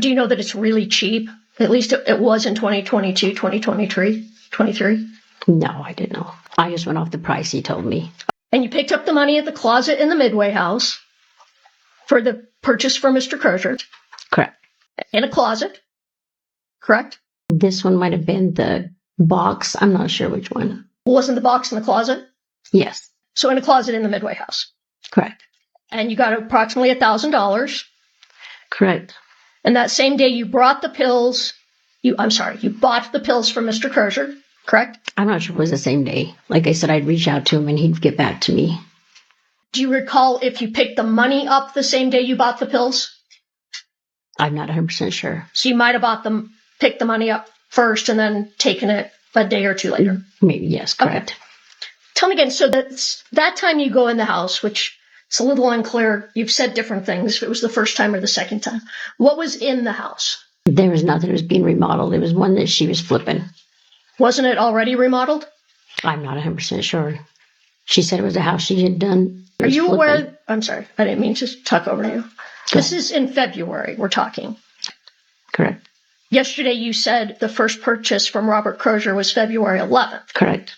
Do you know that it's really cheap? At least it was in 2022, 2023, 23. No, I didn't know. I just went off the price he told me. And you picked up the money at the closet in the Midway house for the purchase for Mr. Crozier Correct. in a closet, correct? This one might have been the box. I'm not sure which one. Wasn't the box in the closet? Yes. So in a closet in the Midway house. Correct. And you got approximately $1,000. Correct. And that same day you brought the pills, you bought the pills from Mr. Crozier, correct? I'm not sure if it was the same day. Like I said, I'd reach out to him and he'd get back to me. Do you recall if you picked the money up the same day you bought the pills? I'm not 100% sure. So you might have picked the money up first and then taken it a day or two later. Maybe, yes, correct. Okay. Tell me again, so that time you go in the house, which it's a little unclear. You've said different things, if it was the first time or the second time. What was in the house? There was nothing that was being remodeled. It was one that she was flipping. Wasn't it already remodeled? I'm not 100% sure. She said it was a house she had done. Are you aware? I'm sorry, I didn't mean to talk over you. This is in February, we're talking. Correct. Yesterday you said the first purchase from Robert Crozier was February 11th. Correct.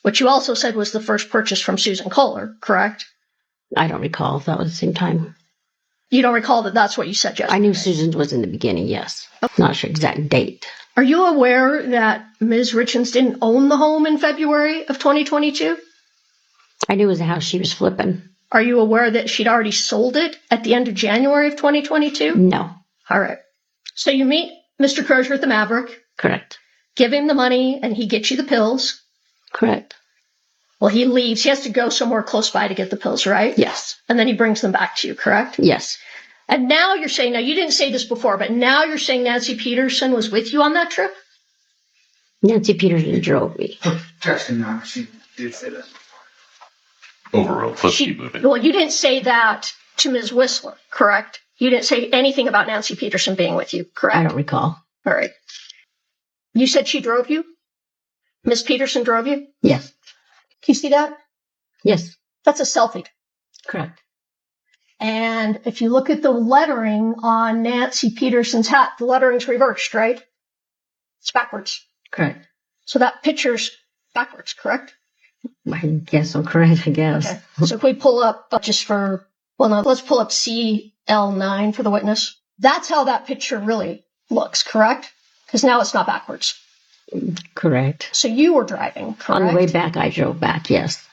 Which you also said was the first purchase from Susan Kohler, correct? I don't recall if that was the same time. You don't recall that that's what you said yesterday? I knew Susan's was in the beginning, yes. Not sure exact date. Are you aware that Ms. Richens didn't own the home in February of 2022? I knew it was a house she was flipping. Are you aware that she'd already sold it at the end of January of 2022? No. All right. So you meet Mr. Crozier at the Maverick. Correct. Give him the money and he gets you the pills. Correct. Well, he leaves. He has to go somewhere close by to get the pills, right? Yes. And then he brings them back to you, correct? Yes. And now you're saying, now you didn't say this before, but now you're saying Nancy Peterson was with you on that trip? Nancy Peterson drove me. Objection, Your Honor, she did say that. Overruled. Let's keep moving. Well, you didn't say that to Ms. Whistler, correct? You didn't say anything about Nancy Peterson being with you, correct? I don't recall. All right. You said she drove you? Ms. Peterson drove you? Yes. Can you see that? Yes. That's a selfie. Correct. And if you look at the lettering on Nancy Peterson's hat, the lettering's reversed, right? It's backwards. Correct. So that picture's backwards, correct? I guess I'm correct, I guess. Okay. So if we pull up let's pull up CL9 for the witness. That's how that picture really looks, correct? Because now it's not backwards. Correct. So you were driving, correct? On the way back, I drove back, yes.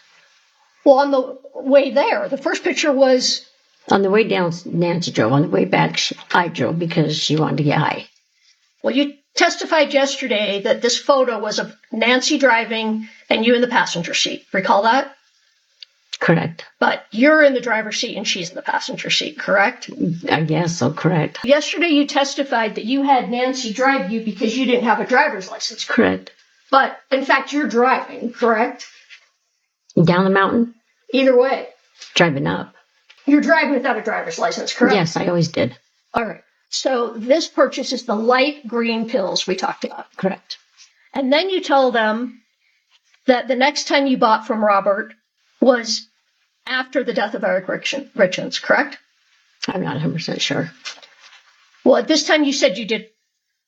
Well, on the way there, the first picture was... On the way down, Nancy drove. On the way back, I drove because she wanted to get high. Well, you testified yesterday that this photo was of Nancy driving and you in the passenger seat. Recall that? Correct. But you're in the driver's seat and she's in the passenger seat, correct? I guess so, correct. Yesterday you testified that you had Nancy drive you because you didn't have a driver's license. Correct. But, in fact, you're driving, correct? Down the mountain? Either way. Driving up. You're driving without a driver's license, correct? Yes, I always did. All right. So this purchase is the light green pills we talked about. Correct. And then you told them that the next time you bought from Robert was after the death of Eric Richens, correct? I'm not 100% sure. Well, at this time you said you did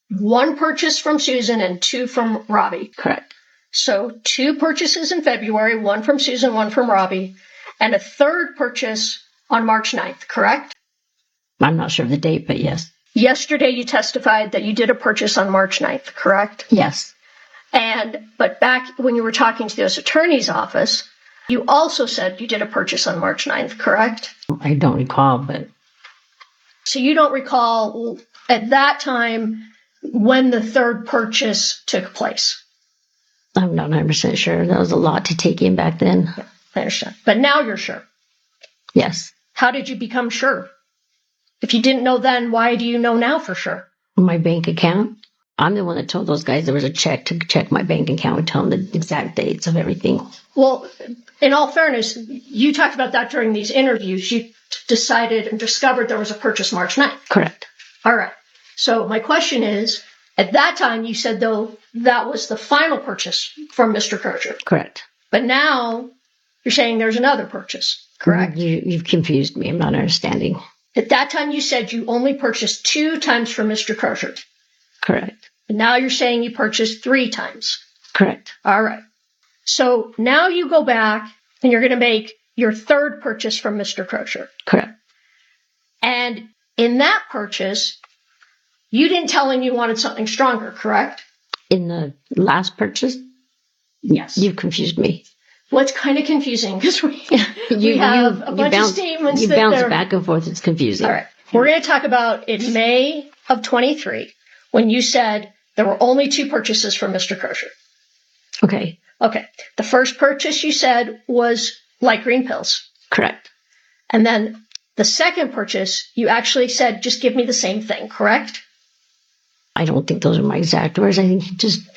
one purchase from Susan and two from Robbie. Correct. So 2 purchases in February, 1 from Susan, 1 from Robbie, and a third purchase on March 9th, correct? I'm not sure of the date, but yes. Yesterday you testified that you did a purchase on March 9th, correct? Yes. But back when you were talking to the U.S. Attorney's Office, you also said you did a purchase on March 9th, correct? I don't recall, but... So you don't recall at that time when the third purchase took place? I'm not 100% sure. That was a lot to take in back then. Yeah, I understand. But now you're sure? Yes. How did you become sure? If you didn't know then, why do you know now for sure? My bank account. I'm the one that told those guys there was a check to check my bank account and tell them the exact dates of everything. Well, in all fairness, you talked about that during these interviews. You decided and discovered there was a purchase March 9th. Correct. All right. So my question is, at that time you said, though, that was the final purchase from Mr. Crozier. Correct. But now you're saying there's another purchase, correct? You've confused me. I'm not understanding. At that time, you said you only purchased 2 times from Mr. Crozier. Correct. And now you're saying you purchased 3 times. Correct. All right. So now you go back and you're going to make your 3rd purchase from Mr. Crozier. Correct. And in that purchase, you didn't tell him you wanted something stronger, correct? In the last purchase, Yes. you confused me. Well, it's kind of confusing because we You have a bunch of statements You that bounce they're... back and forth. It's confusing. All right. We're going to talk about in May of 23, when you said there were only 2 purchases from Mr. Crozier. Okay. Okay. The first purchase you said was light green pills. Correct. And then the second purchase, you actually said, just give me the same thing, correct? I don't think those are my exact words. I think he just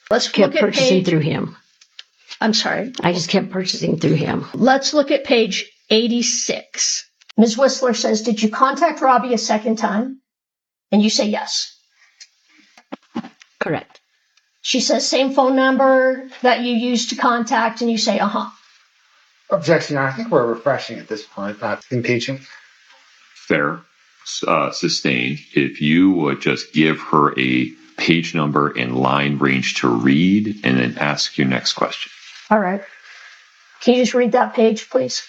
Let's kept look at purchasing through him. I'm sorry. I just kept purchasing through him. Let's look at page 86. Ms. Whistler says, did you contact Robbie a second time? And you say yes. Correct. She says, same phone number that you used to contact, and you say, uh-huh. Objection, Your Honor. I think we're refreshing at this point, not impeaching. Fair. Sustained. If you would just give her a page number and line range to read and then ask your next question. All right. Can you just read that page, please?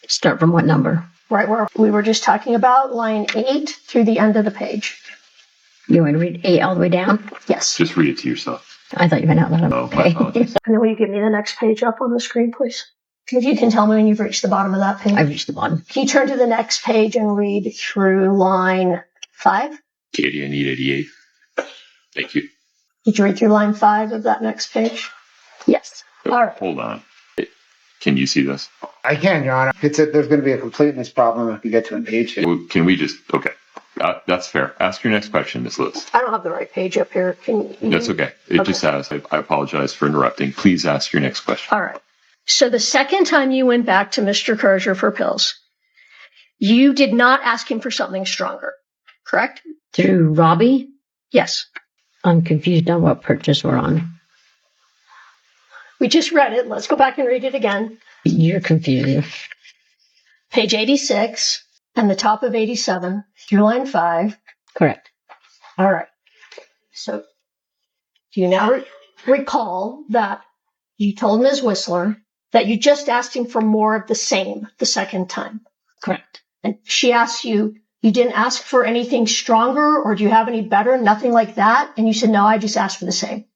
Start from what number? Right where we were just talking about, line 8 through the end of the page. You want to read 8 all the way down? Yes. Just read it to yourself. I thought you meant out loud. Oh, my apologies. And then will you give me the next page up on the screen, please? If you can tell me when you've reached the bottom of that page. I've reached the bottom. Can you turn to the next page and read through line 5? Katie, I need 88. Thank you. Did you read through line 5 of that next page? Yes. Oh, All right. hold on. Can you see this? I can, Your Honor. There's going to be a completeness problem if we get to an page here. Can we just, okay. That's fair. Ask your next question, Ms. Lewis. I don't have the right page up here. Can you? That's okay. It just has. I apologize for interrupting. Please ask your next question. All right. So the second time you went back to Mr. Crozier for pills, you did not ask him for something stronger, correct? Through Robbie? Yes. I'm confused on what purchase we're on. We just read it. Let's go back and read it again. You're confusing. Page 86 and the top of 87 through line 5. Correct. All right. So do you now recall that you told Ms. Whistler that you just asked him for more of the same the second time? Correct. And she asked you, you didn't ask for anything stronger, or do you have any better? Nothing like that. And you said, no, I just asked for the same.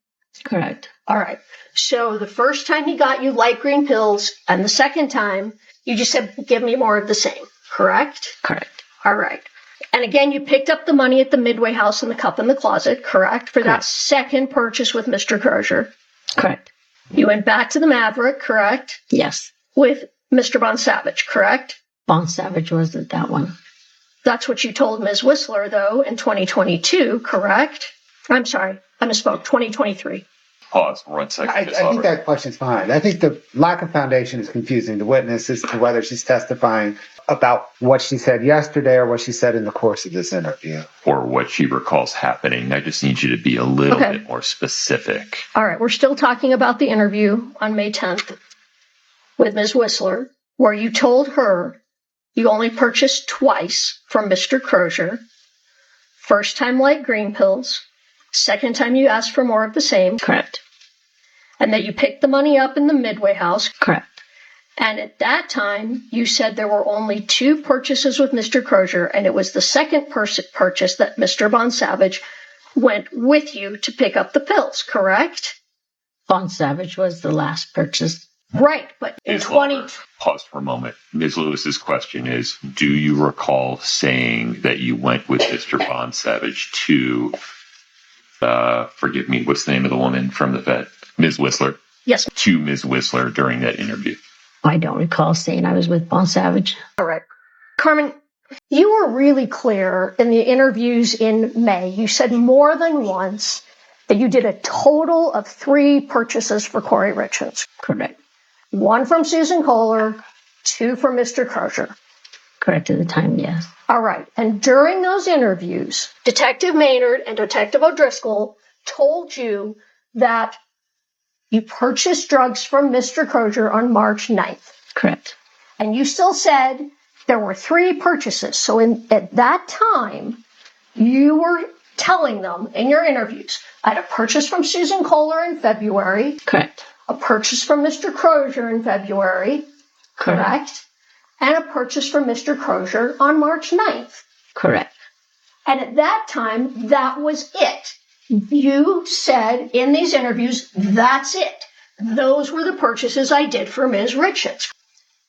Correct. All right. So the first time he got you light green pills, and the second time you just said, give me more of the same. Correct? Correct. All right. And again, you picked up the money at the Midway House and the cup in the closet, correct? For that second purchase with Mr. Crozier. Correct. You went back to the Maverick, correct? Yes. With Mr. Bon Savage, correct? Bon Savage wasn't that one. That's what you told Ms. Whistler, though, in 2022, correct? I'm sorry, I misspoke, 2023. Pause for 1 second. I think that question's fine. I think the lack of foundation is confusing the witness as to whether she's testifying about what she said yesterday or what she said in the course of this interview. Or what she recalls happening. I just need you to be a little bit more specific. All right, we're still talking about the interview on May 10th with Ms. Whistler, where you told her you only purchased twice from Mr. Crozier. First time light green pills. Second time you asked for more of the same. Correct. And that you picked the money up in the Midway House. Correct. And at that time, you said there were only 2 purchases with Mr. Crozier, and it was the second purchase that Mr. Bon Savage went with you to pick up the pills, correct? Bon Savage was the last purchase. Right, but in Ms. 20... Lauber, pause for a moment. Ms. Lewis's question is, do you recall saying that you went with Mr. Bon Savage to, forgive me, what's the name of the woman from the vet? Ms. Whistler? Yes. To Ms. Whistler during that interview? I don't recall saying I was with Bon Savage. All right. Carmen, you were really clear in the interviews in May. You said more than once that you did a total of 3 purchases for Corey Richards. Correct. 1 from Susan Kohler, 2 from Mr. Crozier. Correct at the time, yes. All right. And during those interviews, Detective Maynard and Detective O'Driscoll told you that you purchased drugs from Mr. Crozier on March 9th. Correct. And you still said There were 3 purchases. So at that time, you were telling them in your interviews, I had a purchase from Susan Kohler in February, Correct. a purchase from Mr. Crozier in February, correct? And a purchase from Mr. Crozier on March 9th. Correct. And at that time, that was it. You said in these interviews, that's it. Those were the purchases I did for Ms. Richards.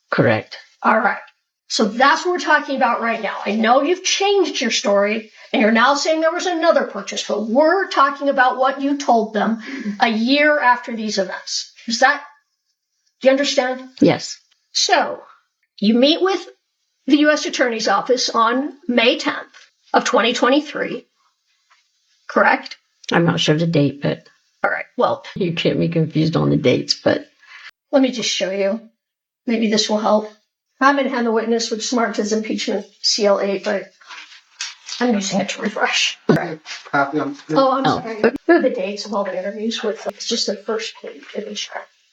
Correct. All right. So that's what we're talking about right now. I know you've changed your story and you're now saying there was another purchase, but we're talking about what you told them a year after these events. Do you understand? Yes. So you meet with the U.S. Attorney's Office on May 10th of 2023, correct? I'm not sure of the date, but All right. Well, you get me confused on the dates, but let me just show you. Maybe this will help. I'm going to hand the witness with smart as impeachment CL8, but I'm using it to refresh. Copy on screen. Oh, I'm sorry. Here are the dates of all the interviews with them. It's just the first page of each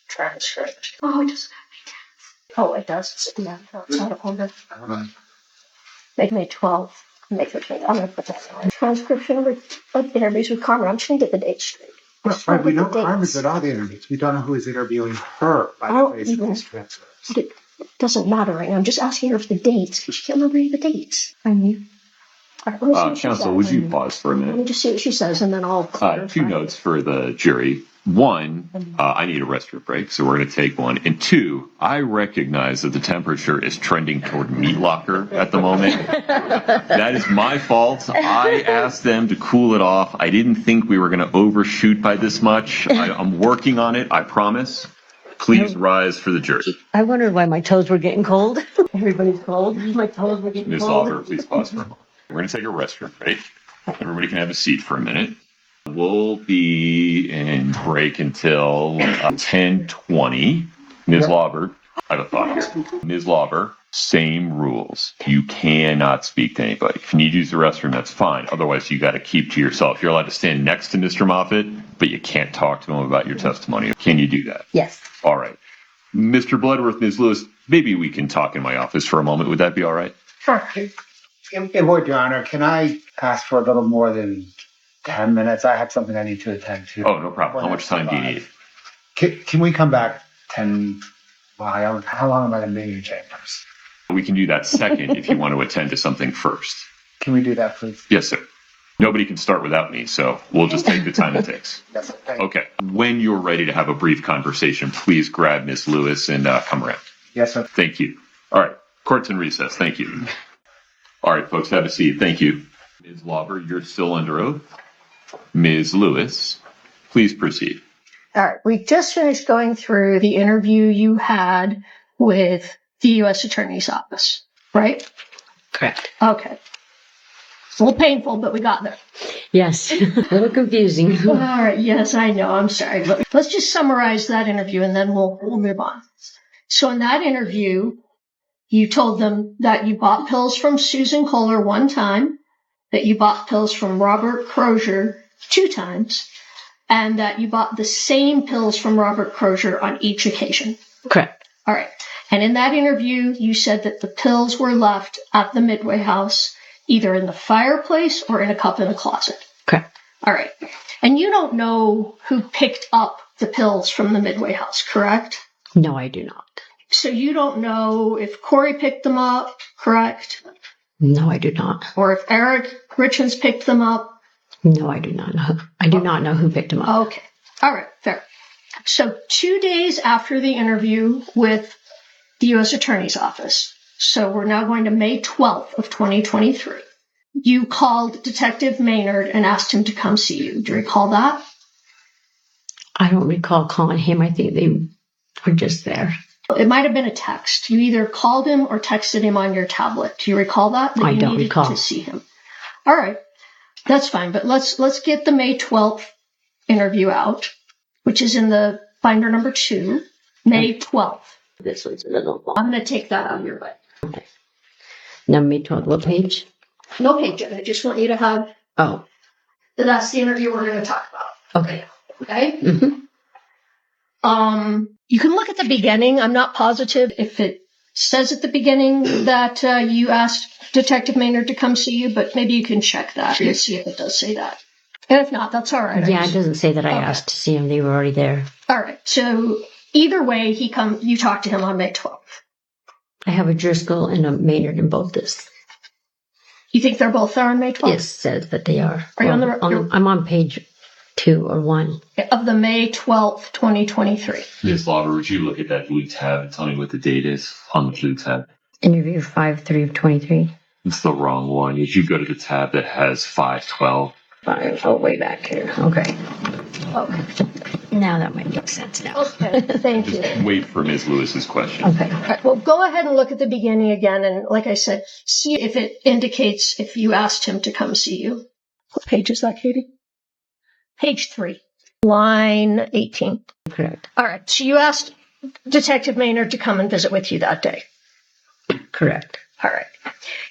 transcript. Oh, it doesn't have any dates. Oh, it does. It's at the end. No, it's out of order. May 12th. May 13th. I'm going to put that on. Transcription of interviews with Carmen. I'm just going to get the dates straight. Right, we know Carmen's at all the interviews. We don't know who is interviewing her by the face of these transcripts. It doesn't matter right now. I'm just asking her for the dates. She can't remember any of the dates. I knew. All right, let me see what she Counsel, says. would you pause for a Let me minute? just see what she says, and then I'll clarify. 2 notes for the jury. 1, I need a restroom break, so we're going to take one. And 2, I recognize that the temperature is trending toward meat locker at the moment. That is my fault. I asked them to cool it off. I didn't think we were going to overshoot by this much. I'm working on it, I promise. Please rise for the jury. I wondered why my toes were getting cold. Everybody's cold. My toes were getting Ms. cold. Lauber, please pause for a moment. We're going to take a restroom break. Everybody can have a seat for a minute. We'll be in break until 10:20. Ms. Lauber, I have a thought. Ms. Lauber, same rules. You cannot speak to anybody. If you need to use the restroom, that's fine. Otherwise, you got to keep to yourself. You're allowed to stand next to Mr. Moffitt, but you can't talk to him about your testimony. Can you do that? Yes. All right. Mr. Bloodworth, Ms. Lewis, maybe we can talk in my office for a moment. Would that be all right? Sure. It would, Your Honor. Can I ask for a little more than 10 minutes? I have something I need to attend to. Oh, no problem. How much time do you need? Can we come back 10? Well, how long am I going to be in your chambers? We can do that second if you want to attend to something first. Can we do that, please? Yes, sir. Nobody can start without me, so we'll just take the time it takes. Yes, okay. Okay. When you're ready to have a brief conversation, please grab Miss Lewis and come around. Yes, sir. Thank you. All right. Court's in recess. Thank you. All right, folks, have a seat. Thank you. Ms. Lauber, you're still under oath. Ms. Lewis, please proceed. All right. We just finished going through the interview you had with the U.S. Attorney's Office, right? Correct. Okay. It's a little painful, but we got there. Yes. A little confusing. All right. Yes, I know. I'm sorry. But let's just summarize that interview and then we'll move on. So in that interview, you told them that you bought pills from Susan Kohler 1 time, that you bought pills from Robert Crozier 2 times, and that you bought the same pills from Robert Crozier on each occasion. Correct. All right. And in that interview, you said that the pills were left at the Midway house, either in the fireplace or in a cup in a closet. Correct. All right. And you don't know who picked up the pills from the Midway house, correct? No, I do not. So you don't know if Corey picked them up, correct? No, I do not. Or if Eric Richards picked them up? No, I do not know. I do not know who picked him up. Okay. All right. Fair. So 2 days after the interview with the U.S. Attorney's Office, so we're now going to May 12th of 2023, you called Detective Maynard and asked him to come see you. Do you recall that? I don't recall calling him. I think they were just there. It might have been a text. You either called him or texted him on your tablet. Do you recall that? I you don't needed recall. to see him. All right. That's fine. But let's get the May 12th interview out, which is in the binder number 2, May 12th. This one's a little long. I'm going to take that out of your way. Okay. Now, May 12th, what page? No page yet. I just want you to have, Oh, that's the interview we're going to talk about. okay. Okay? Mm-hmm. You can look at the beginning. I'm not positive if it says at the beginning that you asked Detective Maynard to come see you, but maybe you can check that and see if it does say that. And if not, that's all right. Yeah, it doesn't say that I asked to see him. They were already there. All right. So either way, you talked to him on May 12th. I have a Driscoll and a Maynard in both this. You think they're both there on May 12th? It says that they are. Are you on I'm on page 2 or 1. Of the May 12th, 2023. Ms. Lauber, would you look at that blue tab and tell me what the date is on the blue tab? Interview 5/3/23. It's the wrong one. You should go to the tab that has 5/12. 5. Oh, way back here. Okay. Now that might make sense now. Okay, thank you. Just wait for Ms. Lewis's question. Okay. All right, well, go ahead and look at the beginning again, and like I said, see if it indicates if you asked him to come see you. What page is that, Katie? Page 3, line 18. Correct. All right, so you asked Detective Maynard to come and visit with you that day. Correct. All right.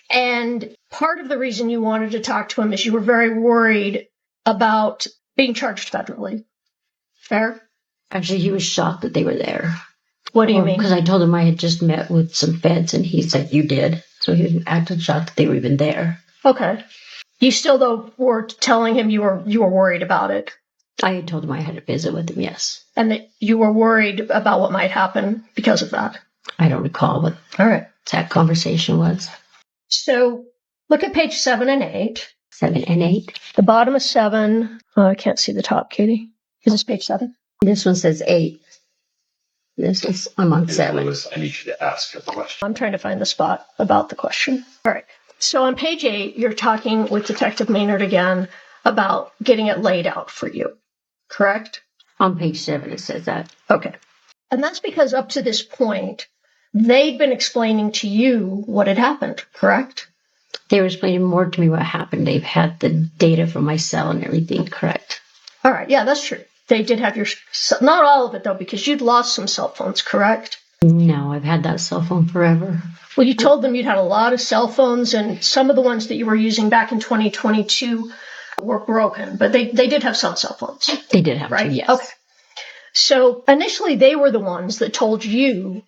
And part of the reason you wanted to talk to him is you were very worried about being charged federally. Fair? Actually, he was shocked that they were there. What do you mean? Because I told him I had just met with some feds, and he said, you did. So he acted shocked that they were even there. Okay. You still, though, were telling him you were worried about it. I had told him I had to visit with him, yes. And that you were worried about what might happen because of that. I don't recall what All right. that conversation was. So look at page 7 and 8. 7 and 8. The bottom of 7. Oh, I can't see the top, Katie. Is this page 7? This one says 8. I'm on Ms. 7. Lewis, I need you to ask a question. I'm trying to find the spot about the question. All right. So on page 8, you're talking with Detective Maynard again about getting it laid out for you. Correct? On page 7 it says that. Okay. And that's because up to this point, they'd been explaining to you what had happened, correct? They were explaining more to me what happened. They've had the data from my cell and everything, correct? All right. Yeah, that's true. They did have not all of it, though, because you'd lost some cell phones, correct? No, I've had that cell phone forever. Well, you told them you'd had a lot of cell phones, and some of the ones that you were using back in 2022 were broken, but they did have some cell phones. They did have right? to, yes. Okay. So initially, they were the ones that told you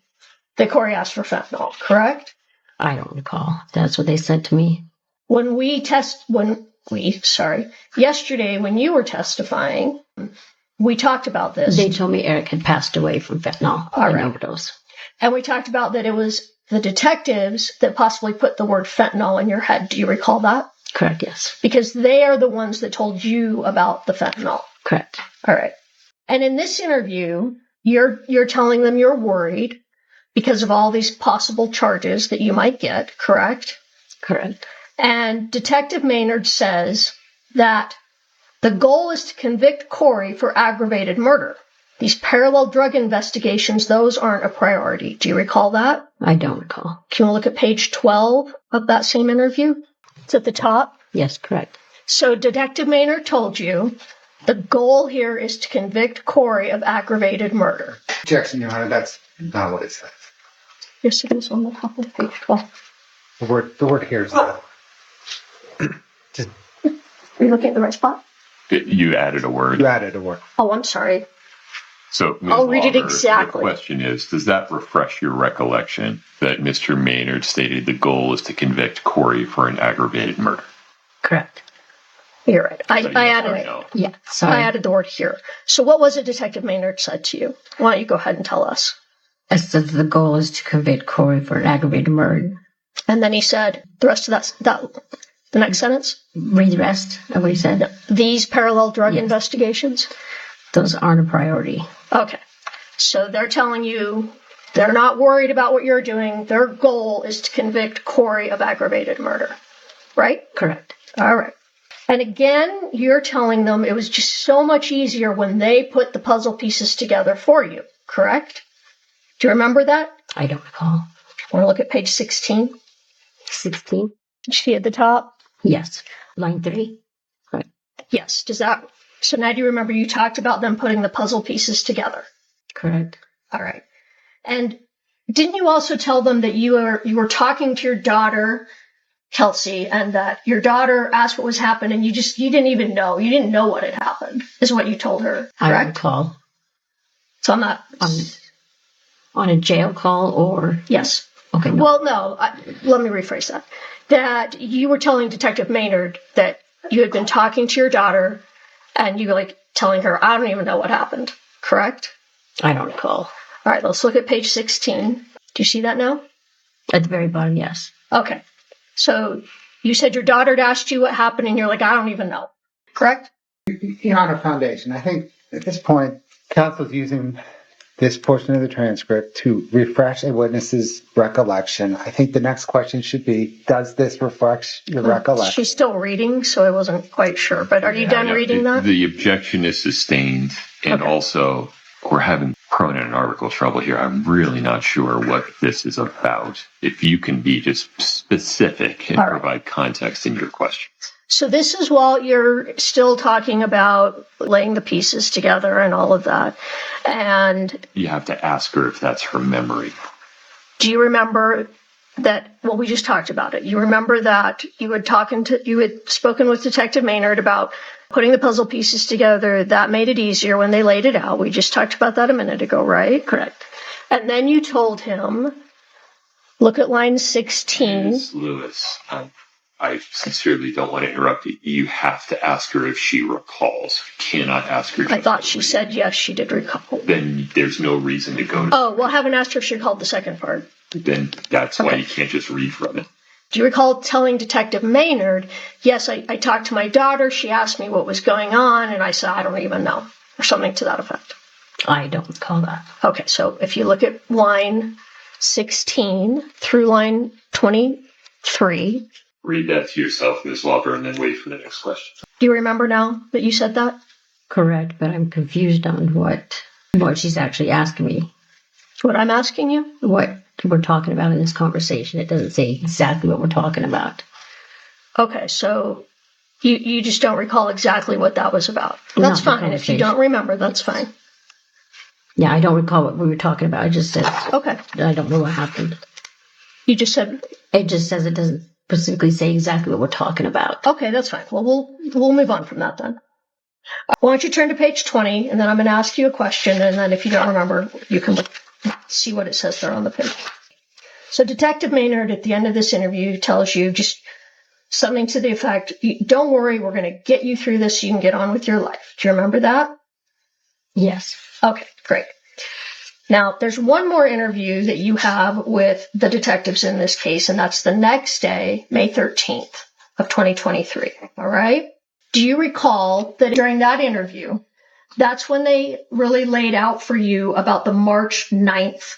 that Corey asked for fentanyl, correct? I don't recall. That's what they said to me. Yesterday when you were testifying, we talked about this. They told me Eric had passed away from fentanyl and overdose. And we talked about that it was the detectives that possibly put the word fentanyl in your head. Do you recall that? Correct, yes. Because they are the ones that told you about the fentanyl. Correct. All right. And in this interview, you're telling them you're worried because of all these possible charges that you might get, correct? Correct. And Detective Maynard says that the goal is to convict Corey for aggravated murder. These parallel drug investigations, those aren't a priority. Do you recall that? I don't recall. Can we look at page 12 of that same interview? It's at the top. Yes, correct. So Detective Maynard told you the goal here is to convict Corey of aggravated murder. Objection, Your Honor, that's not what it says. Yes, it is on the top of page 12. The word here is not. Just, Are you looking at the right spot? You added a word. you added a word. Oh, I'm sorry. So, Ms. I'll read it Lauber, exactly. The question is, does that refresh your recollection that Mr. Maynard stated the goal is to convict Corey for an aggravated murder? Correct. You're right. I So yes added or it. no? Yeah, sorry. I added the word here. So what was it Detective Maynard said to you? Why don't you go ahead and tell us? I said the goal is to convict Corey for an aggravated murder. And then he said, the rest of the next sentence? Read the rest of what he said. These parallel drug Yes. investigations? Those aren't a priority. Okay. So they're telling you they're not worried about what you're doing. Their goal is to convict Corey of aggravated murder. Right? Correct. All right. And again, you're telling them it was just so much easier when they put the puzzle pieces together for you. Correct? Do you remember that? I don't recall. Want to look at page 16? 16? Did you see at the top? Yes. Line 3? Correct. Yes. So now do you remember you talked about them putting the puzzle pieces together? Correct. All right. And didn't you also tell them that you were talking to your daughter, Kelsey, and that your daughter asked what was happening and you didn't even know. You didn't know what had happened, is what you told her, I don't correct? recall. So I'm not... On a jail call or... Yes. Okay, no. Well, no, let me rephrase that. That you were telling Detective Maynard that you had been talking to your daughter and you were like telling her, I don't even know what happened, correct? I don't recall. All right, let's look at page 16. Do you see that now? At the very bottom, yes. Okay. So you said your daughter had asked you what happened and you're like, I don't even know, correct? Your Honor, Foundation, I think at this point, counsel's using this portion of the transcript to refresh a witness's recollection. I think the next question should be, does this refresh your recollection? She's still reading, so I wasn't quite sure. But are you done reading that? The objection is sustained, and Okay. also we're having Cronin and article trouble here. I'm really not sure what this is about. If you can be just specific and All right. provide context in your question. So this is while you're still talking about laying the pieces together and all of that. And You have to ask her if that's her memory. do you remember that, well, we just talked about it. You remember that you had spoken with Detective Maynard about putting the puzzle pieces together. That made it easier when they laid it out. We just talked about that a minute ago, right? Correct. And then you told him, look at line 16. Ms. Lewis, I sincerely don't want to interrupt you. You have to ask her if she recalls. You cannot ask her. I thought she said yes, she did recall. Then there's no reason to go to. Oh, well, I haven't asked her if she recalled the second part. Then that's why Okay. you can't just read from it. Do you recall telling Detective Maynard, yes, I talked to my daughter, she asked me what was going on, and I said, I don't even know, or something to that effect? I don't recall that. Okay, so if you look at line 16 through line 23, Read that to yourself, Ms. Lauber, and then wait for the next question. do you remember now that you said that? Correct, but I'm confused on what she's actually asking me. What I'm asking you? What we're talking about in this conversation. It doesn't say exactly what we're talking about. Okay, so you just don't recall exactly what that was about. That's Not the fine. If you conversation. don't remember, that's fine. Yeah, I don't recall what we were talking about. I just said Okay. I don't know what happened. You just said, It just says it doesn't specifically say exactly what we're talking about. okay, that's fine. Well, we'll move on from that then. Why don't you turn to page 20, and then I'm going to ask you a question, and then if you don't remember, you can see what it says there on the page. So Detective Maynard, at the end of this interview, tells you just something to the effect, don't worry, we're going to get you through this so you can get on with your life. Do you remember that? Yes. Okay, great. Now, there's one more interview that you have with the detectives in this case, and that's the next day, May 13th of 2023. All right? Do you recall that during that interview, that's when they really laid out for you about the March 9th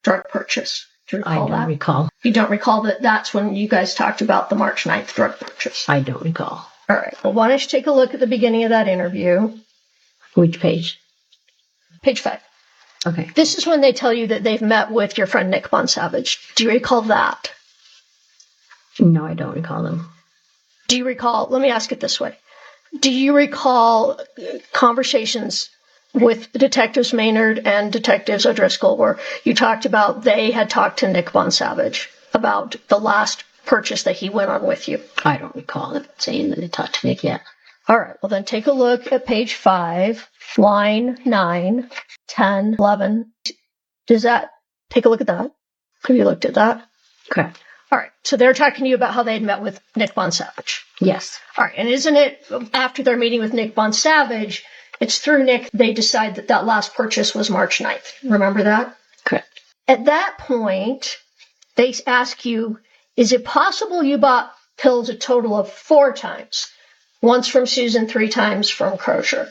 drug purchase? Do you I recall don't that? recall. You don't recall that that's when you guys talked about the March 9th drug purchase? I don't recall. All right. Well, why don't you take a look at the beginning of that interview? Which page? Page 5. Okay. This is when they tell you that they've met with your friend Nick Bonsavage. Do you recall that? No, I don't recall them. Do you recall, let me ask it this way. Do you recall conversations with Detectives Maynard and Detectives O'Driscoll where you talked about they had talked to Nick Bonsavage about the last purchase that he went on with you? I don't recall them saying that they talked to Nick yet. All right, well then take a look at page 5, line 9, 10, 11. Take a look at that? Have you looked at that? Correct. All right, so they're talking to you about how they'd met with Nick Bonsavage. Yes. All right, and isn't it after their meeting with Nick Bonsavage, it's through Nick they decide that that last purchase was March 9th. Remember that? Correct. At that point, they ask you, is it possible you bought pills a total of 4 times? Once from Susan, 3 times from Crozier.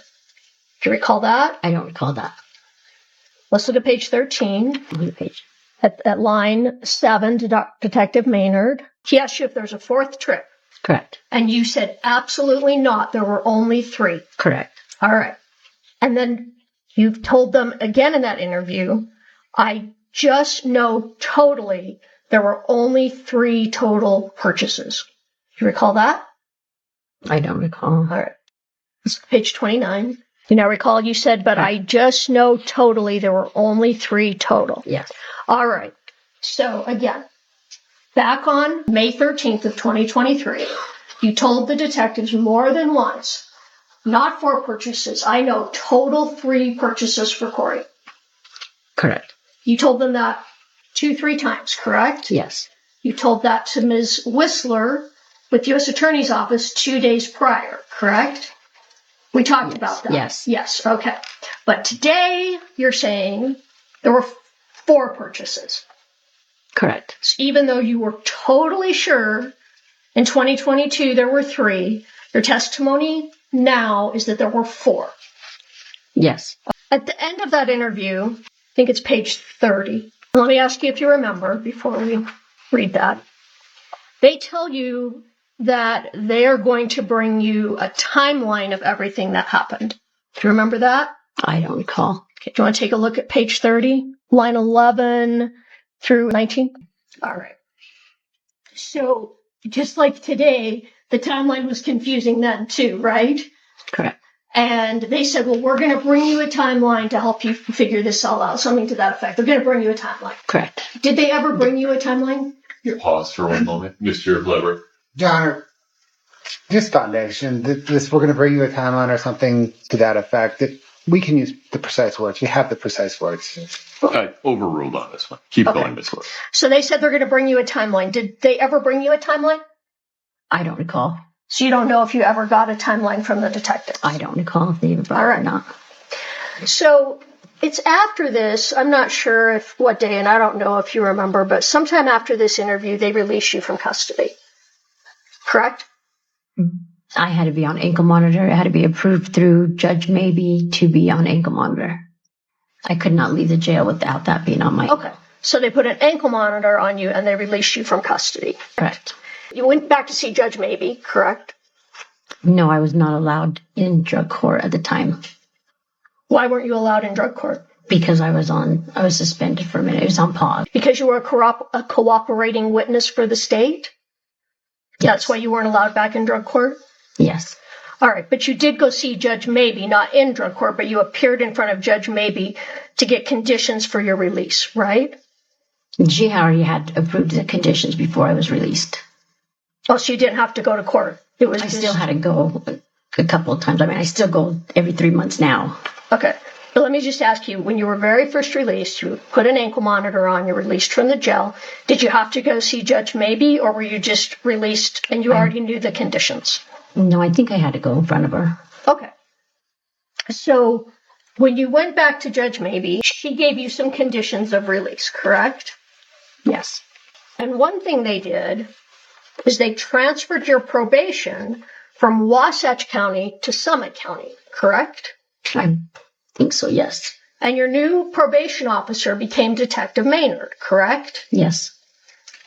Do you recall that? I don't recall that. Let's look at page 13. Which page? At line 7, Detective Maynard. He asked you if there's a 4th trip. Correct. And you said absolutely not. There were only 3. Correct. All right. And then you've told them again in that interview, I just know totally there were only 3 total purchases. Do you recall that? I don't recall. All right. This is page 29. You now recall you said, but I just know totally there were only 3 total. Yes. All right. So again, back on May 13th of 2023, you told the detectives more than once, not 4 purchases. I know total 3 purchases for Corey. Correct. You told them that 3 times, correct? Yes. You told that to Ms. Whistler with U.S. Attorney's Office 2 days prior, correct? We talked about that. Yes. Yes, okay. But today, you're saying there were 4 purchases. Correct. So even though you were totally sure in 2022 there were 3, your testimony now is that there were 4. Yes. At the end of that interview, I think it's page 30. Let me ask you if you remember before we read that. They tell you that they are going to bring you a timeline of everything that happened. Do you remember that? I don't recall. Okay, do you want to take a look at page 30, line 11 through 19? All right. So just like today, the timeline was confusing then too, right? Correct. And they said, well, we're going to bring you a timeline to help you figure this all out. Something to that effect. They're going to bring you a timeline. Correct. Did they ever bring you a timeline? Pause for one moment, Mr. Lauber. Your Honor, this foundation, this we're going to bring you a timeline or something to that effect. We can use the precise words. We have the precise words. Overruled on this one. Keep Okay. going, Ms. Lauber. So they said they're going to bring you a timeline. Did they ever bring you a timeline? I don't recall. So you don't know if you ever got a timeline from the detective? I don't recall if they even brought it or not. So it's after this, I'm not sure if what day, and I don't know if you remember, but sometime after this interview, they released you from custody. Correct? I had to be on ankle monitor. It had to be approved through Judge Maybe to be on ankle monitor. I could not leave the jail without that being on my Okay. So they put an ankle monitor on you and they released you from custody. Correct. You went back to see Judge Maybe, correct? No, I was not allowed in drug court at the time Why weren't you allowed in drug court? because I was suspended for a minute. It was on pause. Because you were a cooperating witness for the state? That's why you weren't allowed back in drug court? Yes. All right, but you did go see Judge Maybe, not in drug court, but you appeared in front of Judge Maybe to get conditions for your release, right? She already had approved the conditions before I was released. Oh, so you didn't have to go to court. I still had to go a couple of times. I mean, I still go every 3 months now. Okay. But let me just ask you, when you were very first released, you put an ankle monitor on, you're released from the jail. Did you have to go see Judge Maybe, or were you just released and you already knew the conditions? No, I think I had to go in front of her. Okay. So when you went back to Judge Maybe, she gave you some conditions of release, correct? Yes. And one thing they did is they transferred your probation from Wasatch County to Summit County, correct? I think so, yes. And your new probation officer became Detective Maynard, correct? Yes.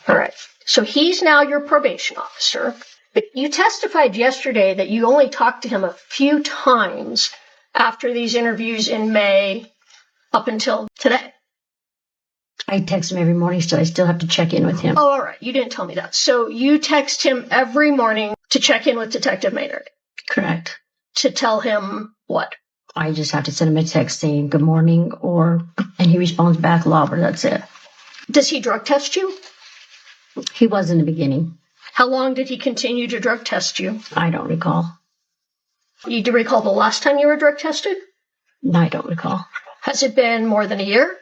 All right. So he's now your probation officer. But you testified yesterday that you only talked to him a few times after these interviews in May up until today. I text him every morning, so I still have to check in with him. Oh, all right. You didn't tell me that. So you text him every morning to check in with Detective Maynard. Correct. To tell him what? I just have to send him a text saying good morning, and he responds back, Lauber, that's it. Does he drug test you? He was in the beginning. How long did he continue to drug test you? I don't recall. You do recall the last time you were drug tested? No, I don't recall. Has it been more than a year?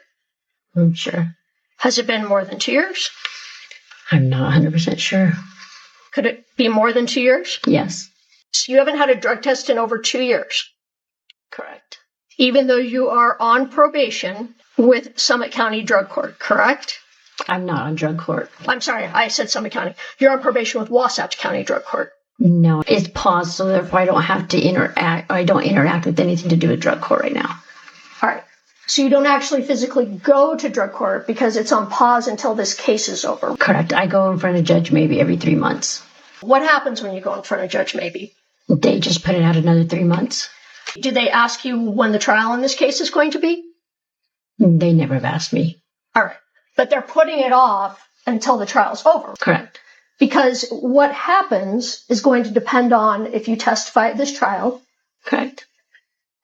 I'm sure. Has it been more than 2 years? I'm not 100% sure. Could it be more than 2 years? Yes. So you haven't had a drug test in over 2 years? Correct. Even though you are on probation with Summit County Drug Court, correct? I'm not on drug court. I'm sorry, I said Summit County. You're on probation with Wasatch County Drug Court. No, it's paused, so therefore I don't have to interact. I don't interact with anything to do with drug court right now. All right. So you don't actually physically go to drug court because it's on pause until this case is over. Correct. I go in front of Judge Maybe every 3 months. What happens when you go in front of Judge Maybe? They just put it out another 3 months. Did they ask you when the trial in this case is going to be? They never have asked me. All right. But they're putting it off until the trial's over. Correct. Because what happens is going to depend on if you testify at this trial. Correct.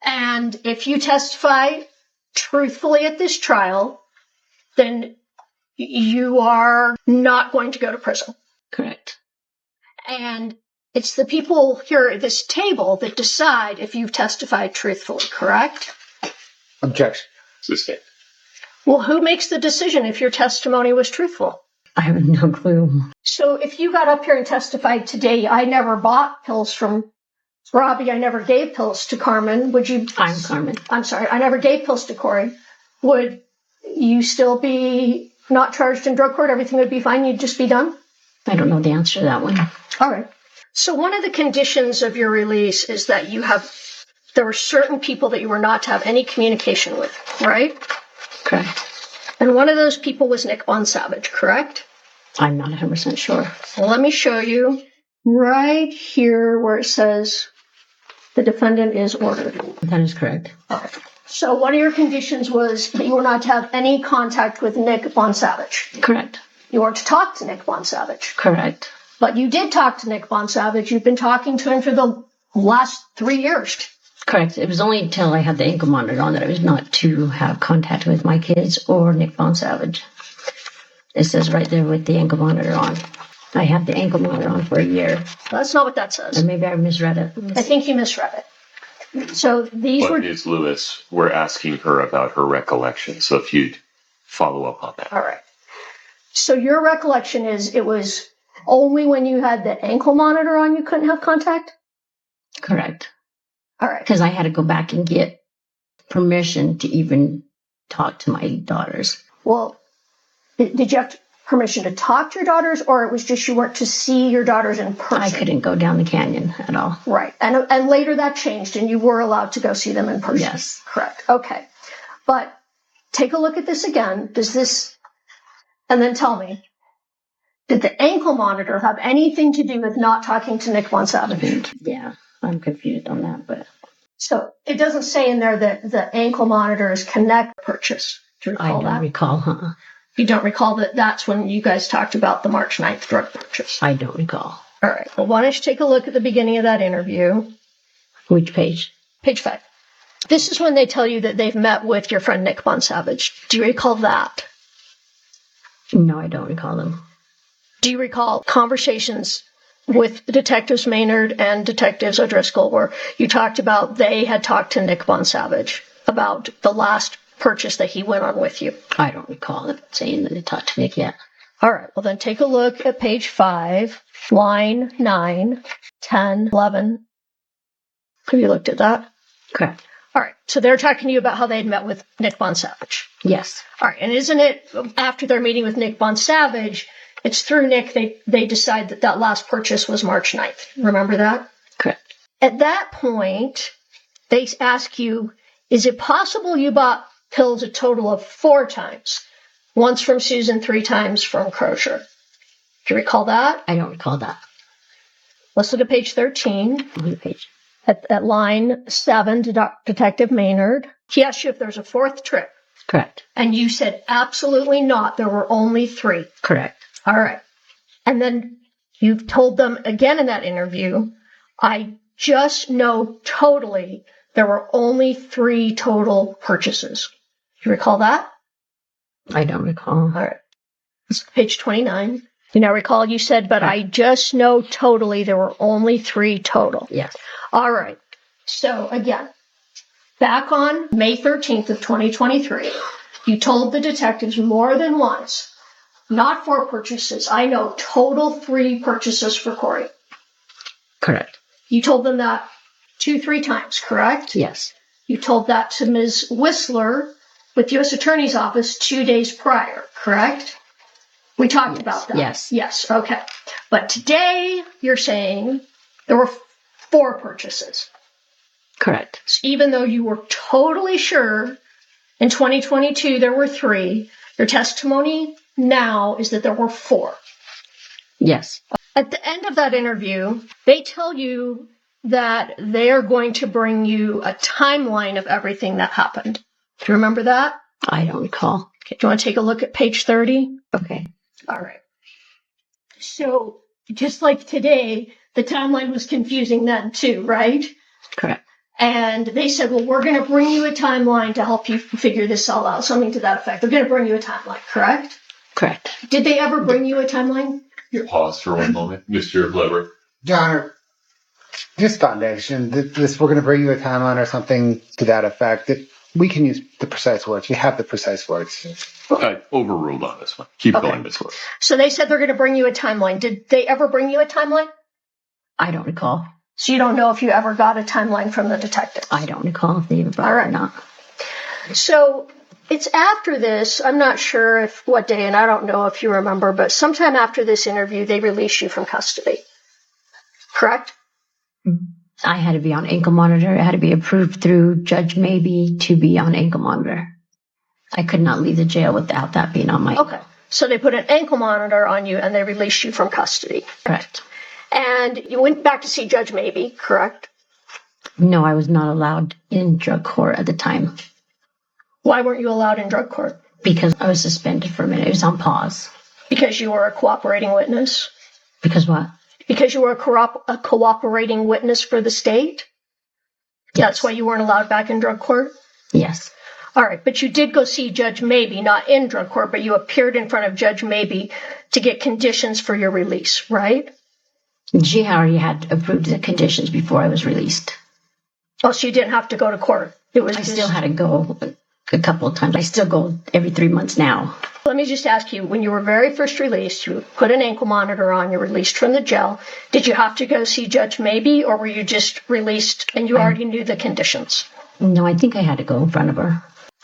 And if you testify truthfully at this trial, then you are not going to go to prison. Correct. And it's the people here at this table that decide if you've testified truthfully, correct? Objection. Sustained. Well, who makes the decision if your testimony was truthful? I have no clue. So if you got up here and testified today, I never bought pills from Robbie, I never gave pills to Carmen, would you? I'm Carmen. I'm sorry, I never gave pills to Corey. Would you still be not charged in drug court? Everything would be fine? You'd just be done? I don't know the answer to that one. All right. So one of the conditions of your release is that there were certain people that you were not to have any communication with, right? Correct. And one of those people was Nick Von Savage, correct? I'm not 100% sure. Well, let me show you right here where it says the defendant is ordered. That is correct. Okay. So one of your conditions was that you were not to have any contact with Nick Von Savage. Correct. You weren't to talk to Nick Von Savage. Correct. But you did talk to Nick Von Savage. You've been talking to him for the last 3 years. Correct. It was only until I had the ankle monitor on that I was not to have contact with my kids or Nick Von Savage. It says right there with the ankle monitor on. I had the ankle monitor on for a year. That's not what that says. And maybe I misread it. I think you misread it. So these But were... Ms. Lewis, we're asking her about her recollection, so if you'd follow up on that. All right. So your recollection is it was only when you had the ankle monitor on you couldn't have contact? Correct. All right. Because I had to go back and get permission to even talk to my daughters. Well, did you have permission to talk to your daughters, or it was just you weren't to see your daughters in person? I couldn't go down the canyon at all. Right. And later that changed, and you were allowed to go see them in person? Yes. Correct. Okay. But take a look at this again. Does this... And then tell me, did the ankle monitor have anything to do with not talking to Nick Von Savage? Yeah, I'm confused on that, but... So it doesn't say in there that the ankle monitor is connect purchase. Do you recall I that? don't recall, huh? You don't recall that that's when you guys talked about the March 9th drug purchase? I don't recall. All right. Well, why don't you take a look at the beginning of that interview? Which page? Page 5. This is when they tell you that they've met with your friend Nick Von Savage. Do you recall that? No, I don't recall them. Do you recall conversations with Detectives Maynard and Detectives O'Driscoll where you talked about they had talked to Nick Von Savage about the last purchase that he went on with you? I don't recall it saying that they talked to Nick yet. All right. Well, then take a look at page 5, line 9, 10, 11. Have you looked at that? Correct. All right. So they're talking to you about how they'd met with Nick Von Savage. Yes. All right. And isn't it after their meeting with Nick Von Savage, it's through Nick they decide that last purchase was March 9th. Remember that? Correct. At that point, they ask you, is it possible you bought pills a total of 4 times? Once from Susan, 3 times from Crozier. Do you recall that? I don't recall that. Let's look at page 13. What page? At line 7, Detective Maynard. He asked you if there's a 4th trip. Correct. And you said absolutely not. There were only 3. Correct. All right. And then you've told them again in that interview, I just know totally there were only 3 total purchases. Do you recall that? I don't recall. All right. Let's page 29. You now recall you said, but I just know totally there were only 3 total. Yes. All right. So again, back on May 13th of 2023, you told the detectives more than once, not 4 purchases. I know total 3 purchases for Corey. Correct. You told them that 2-3 times, correct? Yes. You told that to Ms. Whistler with U.S. Attorney's Office 2 days prior, correct? We talked about that. Yes. Yes. Okay. But today you're saying there were 4 purchases. Correct. So even though you were totally sure in 2022 there were 3, your testimony now is that there were 4. Yes. At the end of that interview, they tell you that they are going to bring you a timeline of everything that happened. Do you remember that? I don't recall. Okay. Do you want to take a look at page 30? Okay. All right. So just like today, the timeline was confusing then too, right? Correct. And they said, well, we're going to bring you a timeline to help you figure this all out. Something to that effect. They're going to bring you a timeline, correct? Correct. Did they ever bring you a timeline? Pause for one moment, Mr. Lauber. John, this foundation, we're going to bring you a timeline or something to that effect. We can use the precise words. We have the precise words. Overruled on this one. Keep Okay. going, Ms. Lewis. So they said they're going to bring you a timeline. Did they ever bring you a timeline? I don't recall. So you don't know if you ever got a timeline from the detective? I don't recall if they even brought it or not. So it's after this, I'm not sure if what day, and I don't know if you remember, but sometime after this interview, they release you from custody. Correct? I had to be on ankle monitor. It had to be approved through Judge Maybe to be on ankle monitor. I could not leave the jail without that being on my Okay. So they put an ankle monitor on you and they released you from custody. Correct. And you went back to see Judge Maybe, correct? No, I was not allowed in drug court at the time Why weren't you allowed in drug court? because I was suspended for a minute. It was on pause. Because you were a cooperating witness? Because what? Because you were a cooperating witness for the state? Yes. That's why you weren't allowed back in drug court? Yes. All right, but you did go see Judge Maybe, not in drug court, but you appeared in front of Judge Maybe to get conditions for your release, right? She already had approved the conditions before I was released. Oh, so you didn't have to go to court. It was I still had to go a couple of times. I still go every 3 months now. Let me just ask you, when you were very first released, you put an ankle monitor on, you're released from the jail. Did you have to go see Judge Maybe, or were you just released and you already knew the conditions? No, I think I had to go in front of her.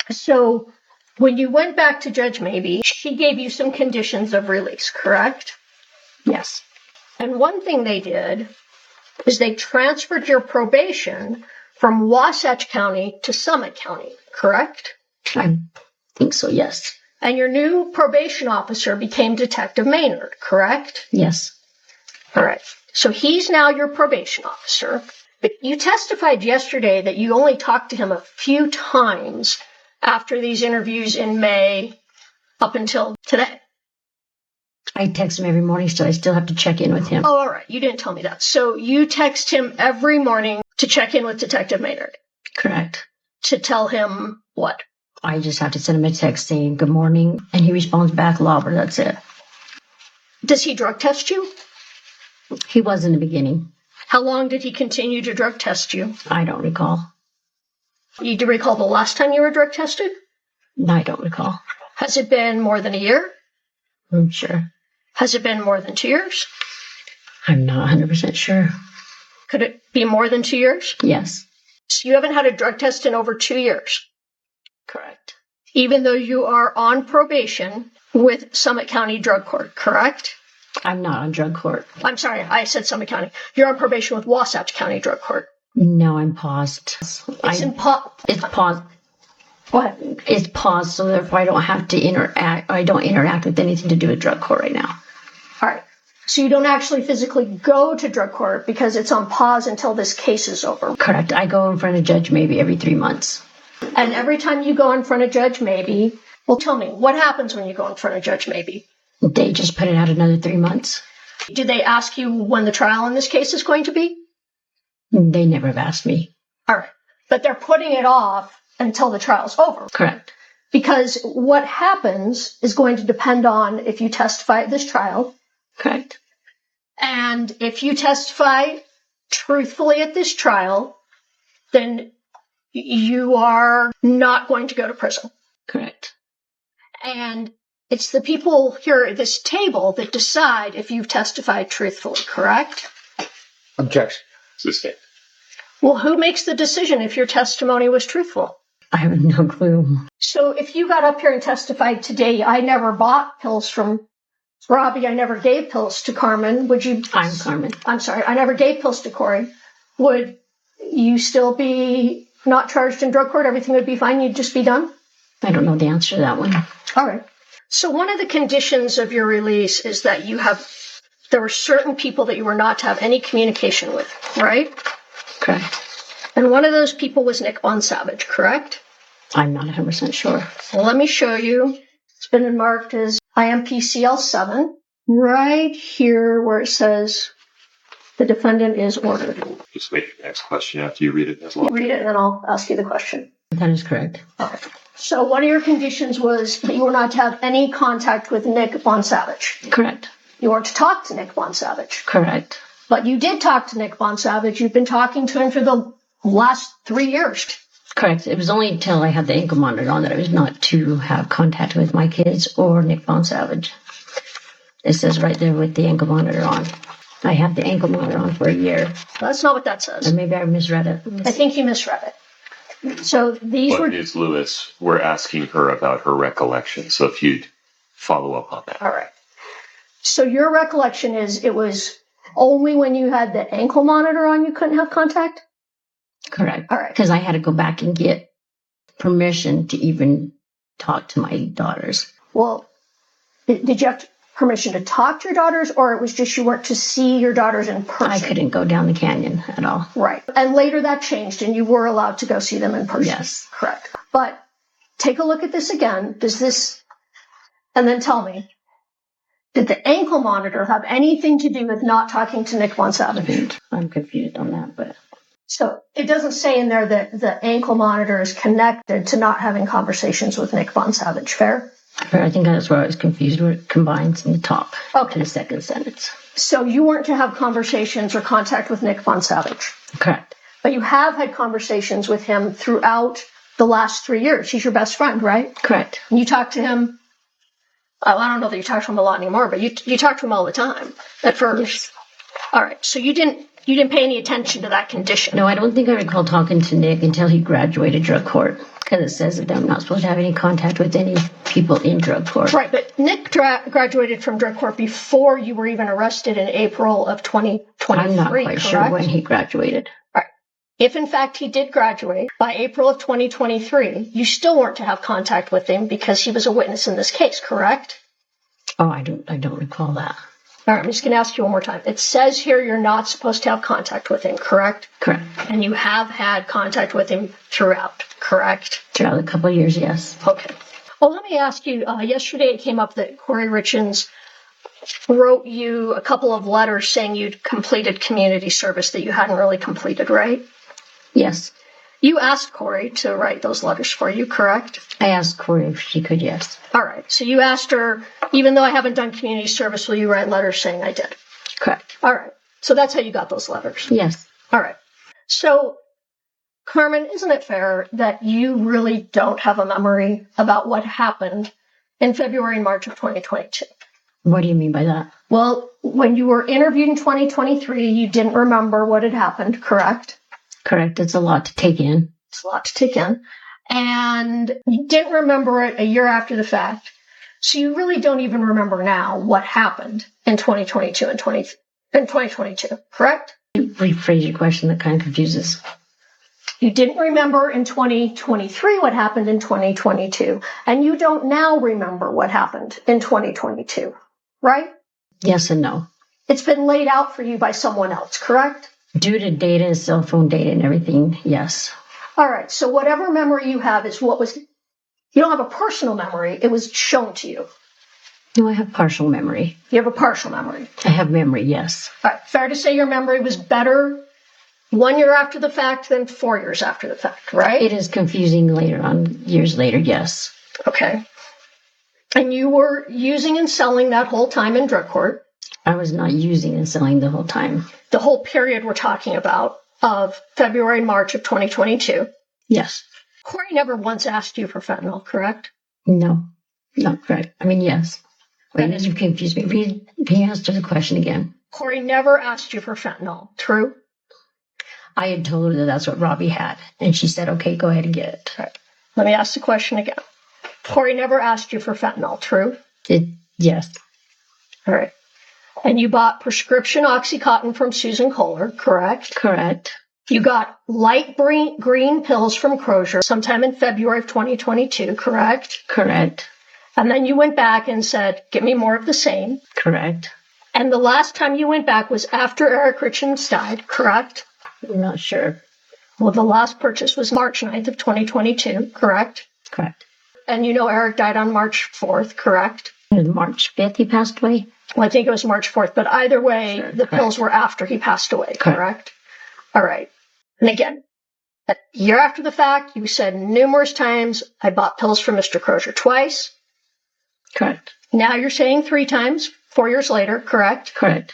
So when you went back to Judge Maybe, she gave you some conditions of release, correct? Yes. And one thing they did is they transferred your probation from Wasatch County to Summit County, correct? I think so, yes. And your new probation officer became Detective Maynard, correct? Yes. All right. So he's now your probation officer. But you testified yesterday that you only talked to him a few times after these interviews in May up until today. I text him every morning, so I still have to check in with him. Oh, all right. You didn't tell me that. So you text him every morning to check in with Detective Maynard. Correct. To tell him what? I just have to send him a text saying good morning, and he responds back, Lauber, that's it. Does he drug test you? He was in the beginning. How long did he continue to drug test you? I don't recall. You do recall the last time you were drug tested? No, I don't recall. Has it been more than a year? I'm sure. Has it been more than 2 years? I'm not 100% sure. Could it be more than 2 years? Yes. So you haven't had a drug test in over 2 years? Correct. Even though you are on probation with Summit County Drug Court, correct? I'm not on drug court. I'm sorry, I said Summit County. You're on probation with Wasatch County Drug Court. No, I'm paused. It's paused. Go ahead. It's paused, so therefore I don't have to interact. I don't interact with anything to do with drug court right now. All right. So you don't actually physically go to drug court because it's on pause until this case is over. Correct. I go in front of Judge maybe every 3 months. And every time you go in front of Judge Maybe, well, tell me, what happens when you go in front of Judge Maybe? They just put it out another 3 months. Did they ask you when the trial in this case is going to be? They never have asked me. All right. But they're putting it off until the trial's over. Correct. Because what happens is going to depend on if you testify at this trial. Correct. And if you testify truthfully at this trial, then you are not going to go to prison. Correct. And it's the people here at this table that decide if you've testified truthfully, correct? Objection. Sustained. Well, who makes the decision if your testimony was truthful? I have no clue. So if you got up here and testified today, I never bought pills from Robbie, I never gave pills to Carmen, would you? I'm Carmen. I'm sorry, I never gave pills to Corey. Would you still be not charged in drug court? Everything would be fine? You'd just be done? I don't know the answer to that one. All right. So one of the conditions of your release is that there were certain people that you were not to have any communication with, right? Correct. And one of those people was Nick Von Savage, correct? I'm not 100% sure. Well, let me show you. It's been marked as IMPCL 7, right here where it says the defendant is ordered. Just wait for the next question after you read it as well. Read it and then I'll ask you the question. That is correct. Okay. So one of your conditions was that you were not to have any contact with Nick Von Savage. Correct. You weren't to talk to Nick Von Savage. Correct. But you did talk to Nick Von Savage. You've been talking to him for the last 3 years. Correct. It was only until I had the ankle monitor on that I was not to have contact with my kids or Nick Von Savage. It says right there with the ankle monitor on. I had the ankle monitor on for a year. That's not what that says. Or maybe I misread it. I think you misread it. So these But were... Ms. Lewis, we're asking her about her recollection, so if you'd follow up on that. All right. So your recollection is it was only when you had the ankle monitor on you couldn't have contact? Correct. All right. Because I had to go back and get permission to even talk to my daughters. Well, did you have permission to talk to your daughters, or it was just you weren't to see your daughters in person? I couldn't go down the canyon at all. Right. And later that changed and you were allowed to go see them in person. Yes. Correct. But take a look at this again. Does this, and then tell me, did the ankle monitor have anything to do with not talking to Nick Von Savage? I'm confused on that, but... So it doesn't say in there that the ankle monitor is connected to not having conversations with Nick Von Savage. Fair? I think that's where I was confused, where it combines in the top to the second sentence. So you weren't to have conversations or contact with Nick Von Savage. Correct. But you have had conversations with him throughout the last 3 years. He's your best friend, right? Correct. And you talk to him, I don't know that you talk to him a lot anymore, but you talk to him all the time at first. Yes. All right. So you didn't pay any attention to that condition. No, I don't think I recall talking to Nick until he graduated drug court, because it says that I'm not supposed to have any contact with any people in drug court. Right, but Nick graduated from drug court before you were even arrested in April of 2023, I'm not quite correct? sure when he graduated. Right. If in fact he did graduate by April of 2023, you still weren't to have contact with him because he was a witness in this case, correct? Oh, I don't recall that. All right, I'm just going to ask you one more time. It says here you're not supposed to have contact with him, correct? Correct. And you have had contact with him throughout, correct? Throughout a couple of years, yes. Okay. Well, let me ask you, yesterday it came up that Corey Richens wrote you a couple of letters saying you'd completed community service that you hadn't really completed, right? Yes. You asked Corey to write those letters for you, correct? I asked Corey if she could, yes. All right. So you asked her, even though I haven't done community service, will you write letters saying I did? Correct. All right. So that's how you got those letters. Yes. All right. So, Carmen, isn't it fair that you really don't have a memory about what happened in February and March of 2022? What do you mean by that? Well, when you were interviewed in 2023, you didn't remember what had happened, correct? Correct. It's a lot to take in. It's a lot to take in. And you didn't remember it a year after the fact. So you really don't even remember now what happened in 2022 and 2022, correct? Rephrase your question, that kind of confuses. You didn't remember in 2023 what happened in 2022, and you don't now remember what happened in 2022, right? Yes and no. It's been laid out for you by someone else, correct? Due to data and cell phone data and everything, yes. All right, so whatever memory you have is what was, you don't have a personal memory, it was shown to you. No, I have partial memory. You have a partial memory. I have memory, yes. All right, fair to say your memory was better 1 year after the fact than 4 years after the fact, right? It is confusing later on, years later, yes. Okay. And you were using and selling that whole time in drug court? I was not using and selling the whole time. The whole period we're talking about of February and March of 2022? Yes. Corey never once asked you for fentanyl, correct? No, not correct. I mean, yes. Wait, you confused me. Can you answer the question again? Corey never asked you for fentanyl, true? I had told her that that's what Robbie had, and she said, okay, go ahead and get it. All right. Let me ask the question again. Corey never asked you for fentanyl, true? Yes. All right. And you bought prescription Oxycontin from Susan Kohler, correct? Correct. You got light green pills from Crozier sometime in February of 2022, correct? Correct. And then you went back and said, give me more of the same. Correct. And the last time you went back was after Eric Richens died, correct? I'm not sure. Well, the last purchase was March 9th of 2022, correct? Correct. And you know Eric died on March 4th, correct? It was March 5th he passed away? Well, I think it was March 4th, but either way, Sure, the correct. pills were after he passed away, correct? All right. And again, a year after the fact, you said numerous times, I bought pills from Mr. Crozier twice. Correct. Now you're saying 3 times, 4 years later, correct? Correct.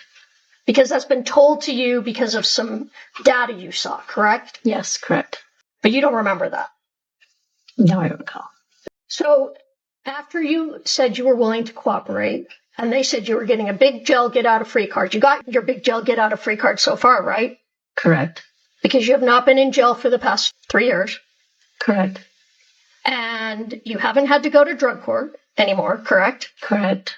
Because that's been told to you because of some data you saw, correct? Yes, correct. But you don't remember that. No, I don't recall. So after you said you were willing to cooperate, and they said you were getting a big jail get out of free card, you got your big jail get out of free card so far, right? Correct. Because you have not been in jail for the past 3 years. Correct. And you haven't had to go to drug court anymore, correct? Correct.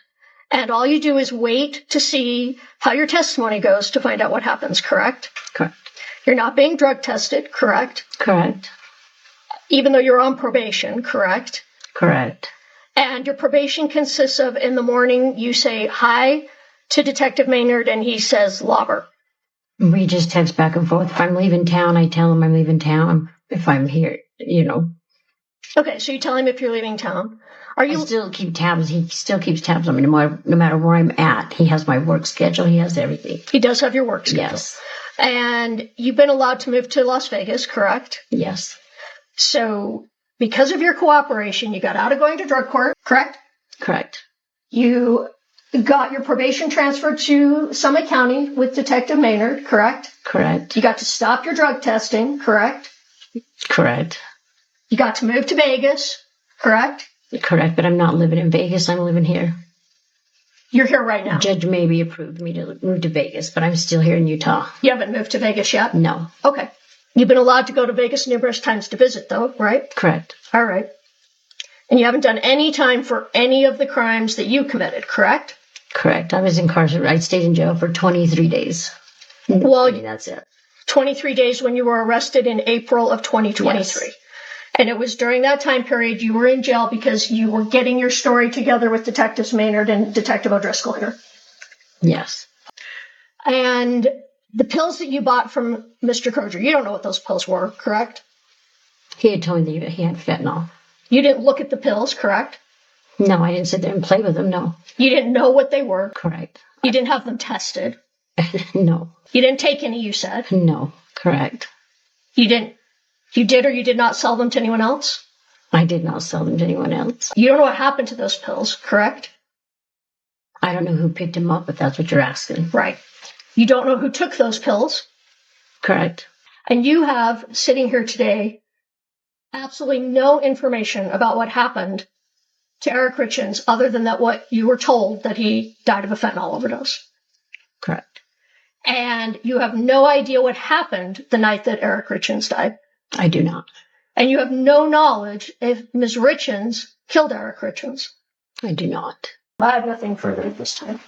And all you do is wait to see how your testimony goes to find out what happens, correct? Correct. You're not being drug tested, correct? Correct. Even though you're on probation, correct? Correct. And your probation consists of, in the morning, you say hi to Detective Maynard, and he says Lauber. We just text back and forth. If I'm leaving town, I tell him I'm leaving town. If I'm here, Okay, so you tell him if you're leaving town. Are you I still keep tabs. He still keeps tabs on me no matter where I'm at. He has my work schedule. He has everything. He does have your work schedule. Yes. And you've been allowed to move to Las Vegas, correct? Yes. So because of your cooperation, you got out of going to drug court, correct? Correct. You got your probation transferred to Summit County with Detective Maynard, correct? Correct. You got to stop your drug testing, correct? Correct. You got to move to Vegas, correct? Correct, but I'm not living in Vegas. I'm living here. You're here right now. Judge maybe approved me to move to Vegas, but I'm still here in Utah. You haven't moved to Vegas yet? No. Okay. You've been allowed to go to Vegas numerous times to visit, though, right? Correct. All right. And you haven't done any time for any of the crimes that you committed, correct? Correct. I was incarcerated. I stayed in jail for 23 days. Well, That's it. 23 days when you were arrested in April of 2023. Yes. And it was during that time period you were in jail because you were getting your story together with Detectives Maynard and Detective O'Driscoll here. Yes. And the pills that you bought from Mr. Crozier, you don't know what those pills were, correct? He had told me that he had fentanyl. You didn't look at the pills, correct? No, I didn't sit there and play with them. No. You didn't know what they were. Correct. You didn't have them tested. No. You didn't take any, you said. No. Correct. You did or you did not sell them to anyone else? I did not sell them to anyone else. You don't know what happened to those pills, correct? I don't know who picked them up, if that's what you're asking. Right. You don't know who took those pills. Correct. And you have, sitting here today, absolutely no information about what happened to Eric Richins other than that what you were told that he died of a fentanyl overdose. Correct. And you have no idea what happened the night that Eric Richins died. I do not. And you have no knowledge if Ms. Richins killed Eric Richins. I do not. I have nothing further at this time.